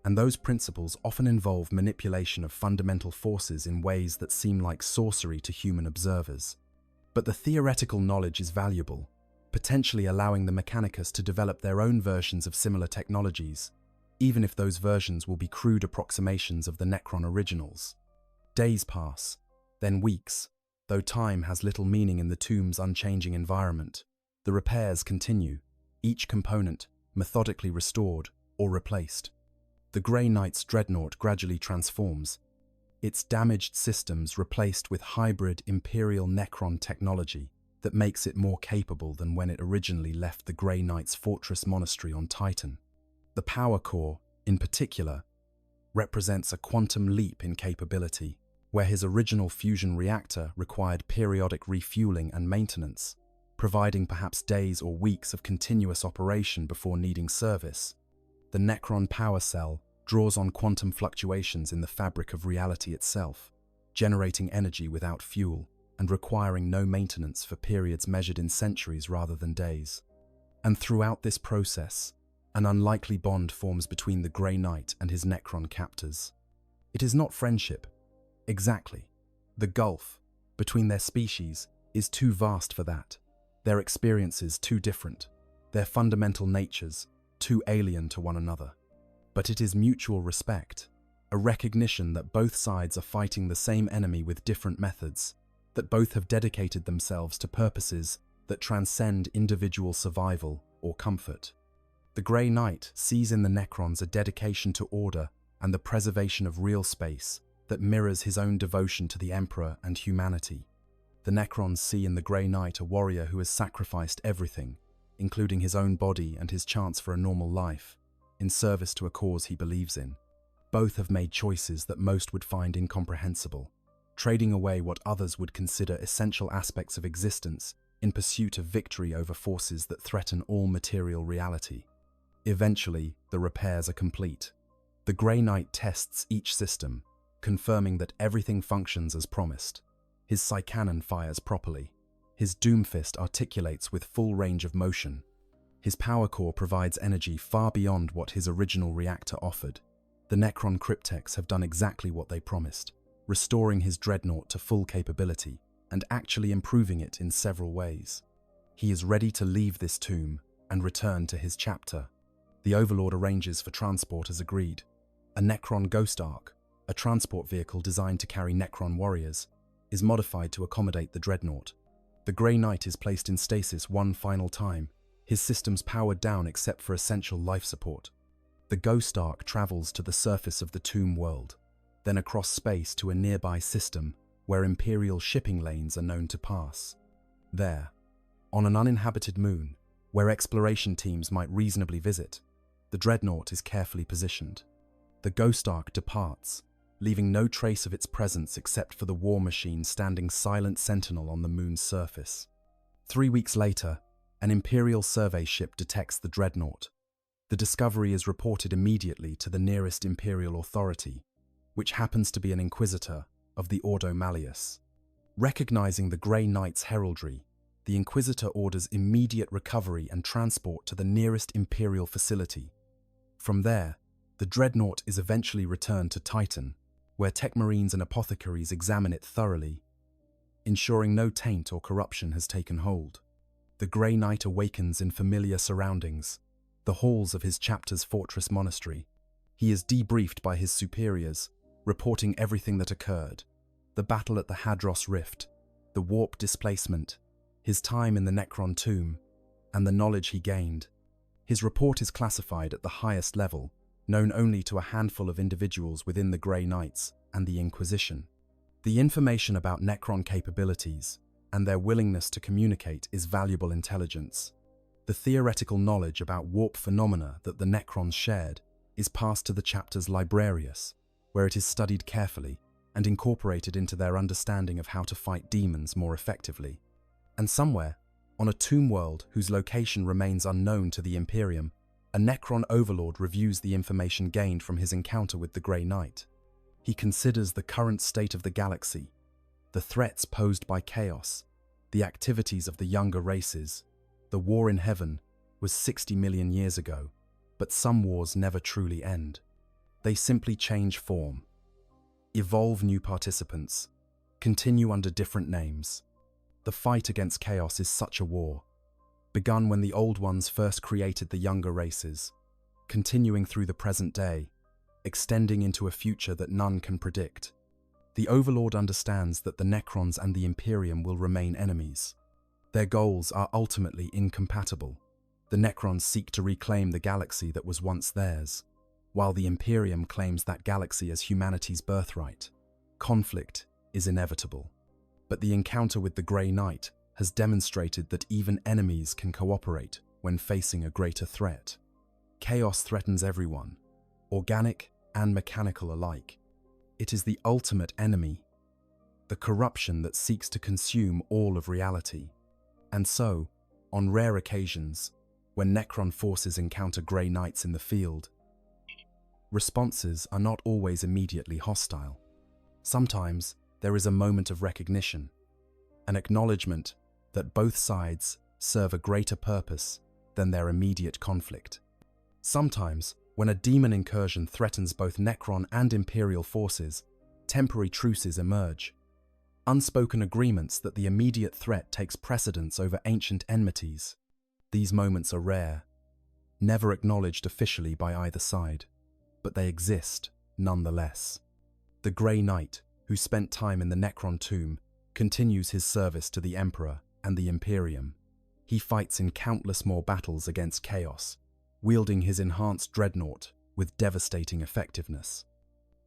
And those principles often involve manipulation of fundamental forces in ways that seem like sorcery to human observers. But the theoretical knowledge is valuable, potentially allowing the Mechanicus to develop their own versions of similar technologies, even if those versions will be crude approximations of the Necron originals. Days pass, then weeks. Though time has little meaning in the tomb's unchanging environment, the repairs continue, each component methodically restored or replaced. The Grey Knight's Dreadnought gradually transforms, its damaged systems replaced with hybrid Imperial Necron technology that makes it more capable than when it originally left the Grey Knight's fortress monastery on Titan. The power core, in particular, represents a quantum leap in capability, where his original fusion reactor required periodic refueling and maintenance, providing perhaps days or weeks of continuous operation before needing service. The Necron power cell draws on quantum fluctuations in the fabric of reality itself, generating energy without fuel and requiring no maintenance for periods measured in centuries rather than days. And throughout this process, an unlikely bond forms between the Grey Knight and his Necron captors. It is not friendship. Exactly. The gulf between their species is too vast for that, their experiences too different, their fundamental natures too alien to one another. But it is mutual respect, a recognition that both sides are fighting the same enemy with different methods, that both have dedicated themselves to purposes that transcend individual survival or comfort. The Grey Knight sees in the Necrons a dedication to order and the preservation of real space that mirrors his own devotion to the Emperor and humanity. The Necrons see in the Grey Knight a warrior who has sacrificed everything, including his own body and his chance for a normal life, in service to a cause he believes in. Both have made choices that most would find incomprehensible, trading away what others would consider essential aspects of existence in pursuit of victory over forces that threaten all material reality. Eventually, the repairs are complete. The Grey Knight tests each system, confirming that everything functions as promised. His Psycannon fires properly. His Doomfist articulates with full range of motion. His power core provides energy far beyond what his original reactor offered. The Necron cryptex have done exactly what they promised, restoring his Dreadnought to full capability and actually improving it in several ways. He is ready to leave this tomb and return to his chapter. The Overlord arranges for transport as agreed. A Necron Ghost Ark, a transport vehicle designed to carry Necron warriors, is modified to accommodate the Dreadnought. The Grey Knight is placed in stasis one final time, his systems powered down except for essential life support. The Ghost Ark travels to the surface of the tomb world, then across space to a nearby system where Imperial shipping lanes are known to pass. There, on an uninhabited moon, where exploration teams might reasonably visit, the Dreadnought is carefully positioned. The Ghost Ark departs, leaving no trace of its presence except for the war machine standing silent sentinel on the moon's surface. 3 weeks later, an Imperial survey ship detects the Dreadnought. The discovery is reported immediately to the nearest imperial authority, which happens to be an inquisitor of the Ordo Malleus. Recognizing the Grey Knight's heraldry, the inquisitor orders immediate recovery and transport to the nearest imperial facility. From there, the Dreadnought is eventually returned to Titan, where Techmarines and apothecaries examine it thoroughly, ensuring no taint or corruption has taken hold. The Grey Knight awakens in familiar surroundings, the halls of his chapter's fortress monastery. He is debriefed by his superiors, reporting everything that occurred: the battle at the Hadros Rift, the warp displacement, his time in the Necron tomb, and the knowledge he gained. His report is classified at the highest level, known only to a handful of individuals within the Grey Knights and the Inquisition. The information about Necron capabilities and their willingness to communicate is valuable intelligence. The theoretical knowledge about warp phenomena that the Necrons shared is passed to the chapter's librarius, where it is studied carefully and incorporated into their understanding of how to fight demons more effectively. And somewhere, on a tomb world whose location remains unknown to the Imperium, a Necron overlord reviews the information gained from his encounter with the Grey Knight. He considers the current state of the galaxy, the threats posed by chaos, the activities of the younger races. The war in heaven was 60 million years ago, but some wars never truly end. They simply change form, evolve new participants, continue under different names. The fight against chaos is such a war, begun when the old ones first created the younger races, continuing through the present day, extending into a future that none can predict. The Overlord understands that the Necrons and the Imperium will remain enemies. Their goals are ultimately incompatible. The Necrons seek to reclaim the galaxy that was once theirs, while the Imperium claims that galaxy as humanity's birthright. Conflict is inevitable. But the encounter with the Grey Knight has demonstrated that even enemies can cooperate when facing a greater threat. Chaos threatens everyone, organic and mechanical alike. It is the ultimate enemy, the corruption that seeks to consume all of reality. And so, on rare occasions, when Necron forces encounter Grey Knights in the field, responses are not always immediately hostile. Sometimes there is a moment of recognition, an acknowledgement that both sides serve a greater purpose than their immediate conflict. Sometimes, when a demon incursion threatens both Necron and Imperial forces, temporary truces emerge. Unspoken agreements that the immediate threat takes precedence over ancient enmities. These moments are rare, never acknowledged officially by either side, but they exist nonetheless. The Grey Knight, who spent time in the Necron tomb, continues his service to the Emperor and the Imperium. He fights in countless more battles against chaos, wielding his enhanced Dreadnought with devastating effectiveness.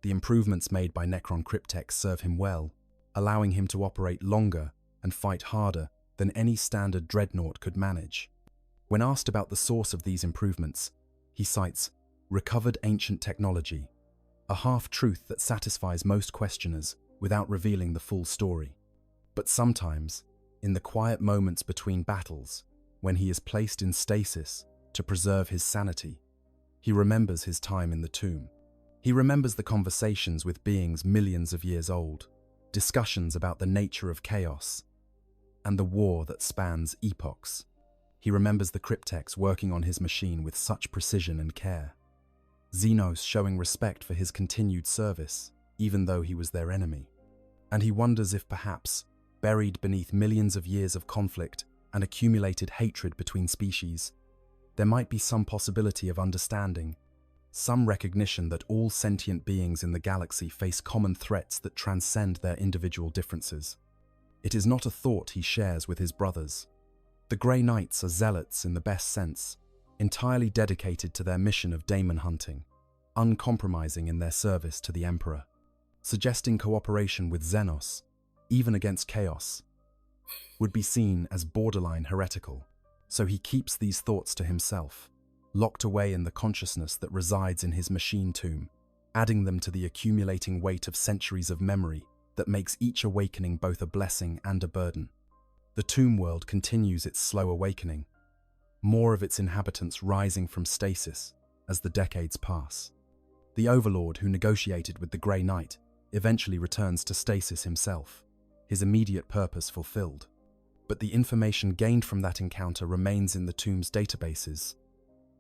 The improvements made by Necron Cryptek serve him well, allowing him to operate longer and fight harder than any standard Dreadnought could manage. When asked about the source of these improvements, he cites recovered ancient technology, a half-truth that satisfies most questioners without revealing the full story. But sometimes, in the quiet moments between battles, when he is placed in stasis to preserve his sanity, he remembers his time in the tomb. He remembers the conversations with beings millions of years old, discussions about the nature of chaos, and the war that spans epochs. He remembers the Crypteks working on his machine with such precision and care, Xenos showing respect for his continued service, even though he was their enemy. And he wonders if perhaps, buried beneath millions of years of conflict and accumulated hatred between species, there might be some possibility of understanding, some recognition that all sentient beings in the galaxy face common threats that transcend their individual differences. It is not a thought he shares with his brothers. The Grey Knights are zealots in the best sense, entirely dedicated to their mission of daemon hunting, uncompromising in their service to the Emperor. Suggesting cooperation with Xenos, even against chaos, would be seen as borderline heretical, so he keeps these thoughts to himself, locked away in the consciousness that resides in his machine tomb, adding them to the accumulating weight of centuries of memory that makes each awakening both a blessing and a burden. The tomb world continues its slow awakening. more of its inhabitants rising from stasis as the decades pass. The Overlord who negotiated with the Grey Knight eventually returns to stasis himself, his immediate purpose fulfilled. But the information gained from that encounter remains in the tomb's databases,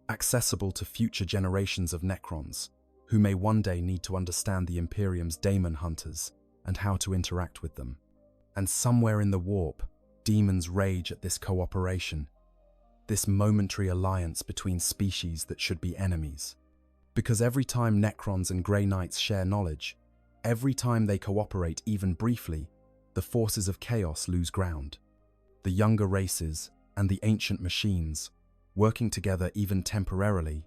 accessible to future generations of Necrons, who may one day need to understand the Imperium's daemon hunters and how to interact with them. And somewhere in the warp, demons rage at this cooperation, this momentary alliance between species that should be enemies. Because every time Necrons and Grey Knights share knowledge, every time they cooperate even briefly, the forces of chaos lose ground. The younger races and the ancient machines, working together even temporarily,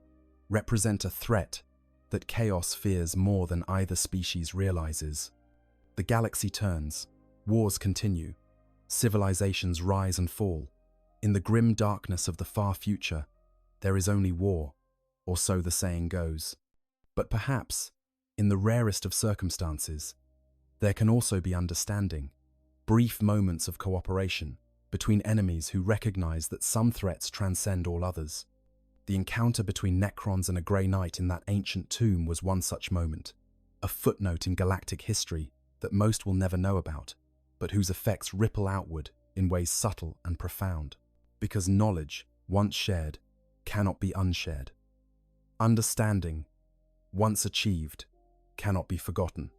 represent a threat that chaos fears more than either species realizes. The galaxy turns, wars continue, civilizations rise and fall. In the grim darkness of the far future, there is only war, or so the saying goes. But perhaps, in the rarest of circumstances, there can also be understanding, brief moments of cooperation between enemies who recognize that some threats transcend all others. The encounter between Necrons and a Grey Knight in that ancient tomb was one such moment, a footnote in galactic history that most will never know about, but whose effects ripple outward in ways subtle and profound. Because knowledge, once shared, cannot be unshared. Understanding, once achieved, cannot be forgotten.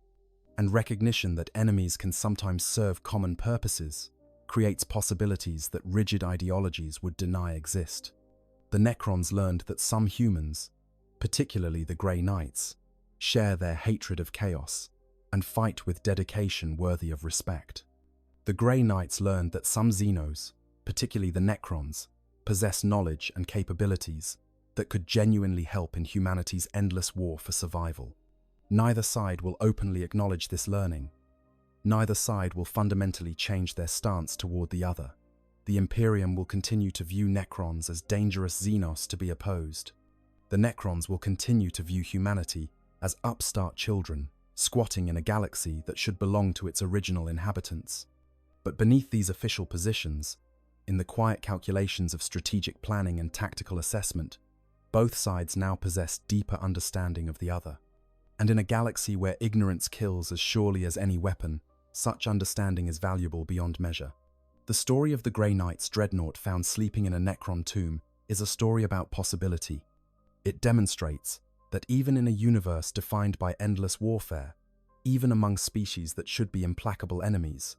And recognition that enemies can sometimes serve common purposes creates possibilities that rigid ideologies would deny exist. The Necrons learned that some humans, particularly the Grey Knights, share their hatred of chaos and fight with dedication worthy of respect. The Grey Knights learned that some Xenos, particularly the Necrons, possess knowledge and capabilities that could genuinely help in humanity's endless war for survival. Neither side will openly acknowledge this learning. Neither side will fundamentally change their stance toward the other. The Imperium will continue to view Necrons as dangerous Xenos to be opposed. The Necrons will continue to view humanity as upstart children, squatting in a galaxy that should belong to its original inhabitants. But beneath these official positions, in the quiet calculations of strategic planning and tactical assessment, both sides now possess deeper understanding of the other. And in a galaxy where ignorance kills as surely as any weapon, such understanding is valuable beyond measure. The story of the Grey Knight's Dreadnought found sleeping in a Necron tomb is a story about possibility. It demonstrates that even in a universe defined by endless warfare, even among species that should be implacable enemies,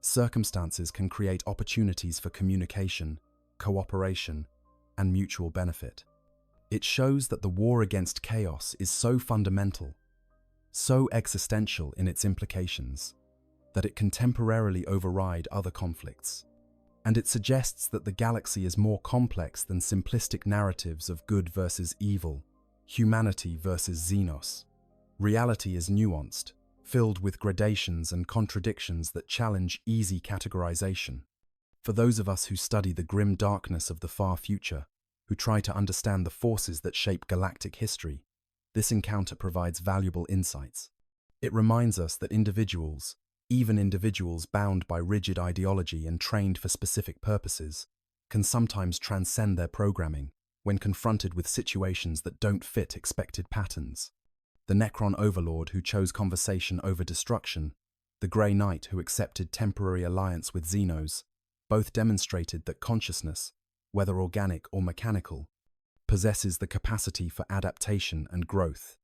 circumstances can create opportunities for communication, cooperation, and mutual benefit. It shows that the war against chaos is so fundamental, so existential in its implications, that it can temporarily override other conflicts. And it suggests that the galaxy is more complex than simplistic narratives of good versus evil, humanity versus Xenos. Reality is nuanced, filled with gradations and contradictions that challenge easy categorization. For those of us who study the grim darkness of the far future, who try to understand the forces that shape galactic history, this encounter provides valuable insights. It reminds us that individuals, even individuals bound by rigid ideology and trained for specific purposes, can sometimes transcend their programming when confronted with situations that don't fit expected patterns. The Necron Overlord who chose conversation over destruction, the Grey Knight who accepted temporary alliance with Xenos, both demonstrated that consciousness, whether organic or mechanical, possesses the capacity for adaptation and growth.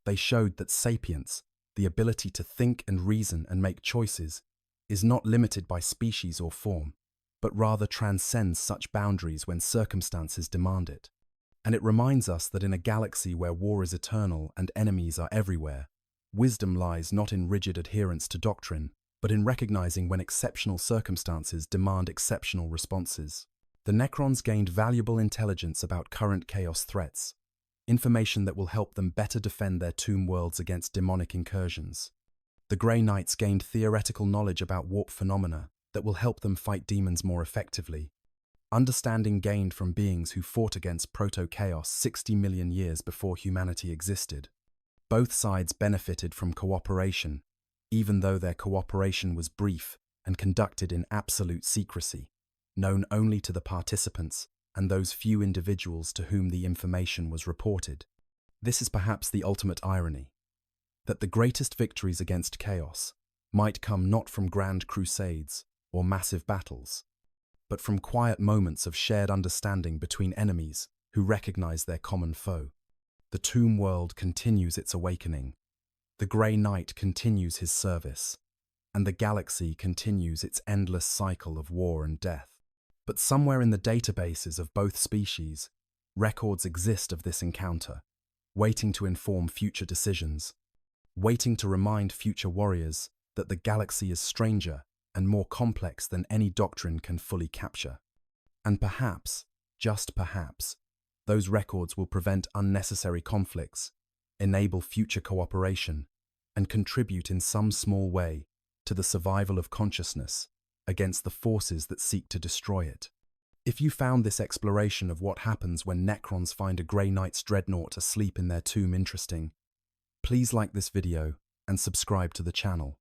They showed that sapience, the ability to think and reason and make choices, is not limited by species or form, but rather transcends such boundaries when circumstances demand it. And it reminds us that in a galaxy where war is eternal and enemies are everywhere, wisdom lies not in rigid adherence to doctrine, but in recognizing when exceptional circumstances demand exceptional responses. The Necrons gained valuable intelligence about current chaos threats, information that will help them better defend their tomb worlds against demonic incursions. The Grey Knights gained theoretical knowledge about warp phenomena that will help them fight demons more effectively. Understanding gained from beings who fought against proto-chaos 60 million years before humanity existed. Both sides benefited from cooperation, even though their cooperation was brief and conducted in absolute secrecy, known only to the participants and those few individuals to whom the information was reported. This is perhaps the ultimate irony, that the greatest victories against chaos might come not from grand crusades or massive battles, but from quiet moments of shared understanding between enemies who recognize their common foe. The tomb world continues its awakening, the Grey Knight continues his service, and the galaxy continues its endless cycle of war and death. But somewhere in the databases of both species, records exist of this encounter, waiting to inform future decisions, waiting to remind future warriors that the galaxy is stranger and more complex than any doctrine can fully capture. And perhaps, just perhaps, those records will prevent unnecessary conflicts, enable future cooperation, and contribute in some small way to the survival of consciousness against the forces that seek to destroy it. If you found this exploration of what happens when Necrons find a Grey Knight's Dreadnought asleep in their tomb interesting, please like this video and subscribe to the channel.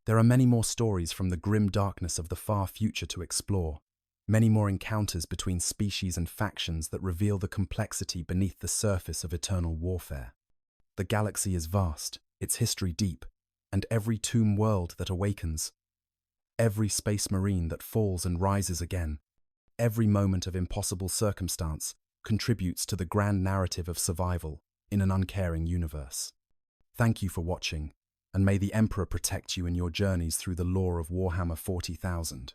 There are many more stories from the grim darkness of the far future to explore, many more encounters between species and factions that reveal the complexity beneath the surface of eternal warfare. The galaxy is vast, its history deep, and every tomb world that awakens, every space marine that falls and rises again, every moment of impossible circumstance contributes to the grand narrative of survival in an uncaring universe. Thank you for watching, and may the Emperor protect you in your journeys through the lore of Warhammer 40,000.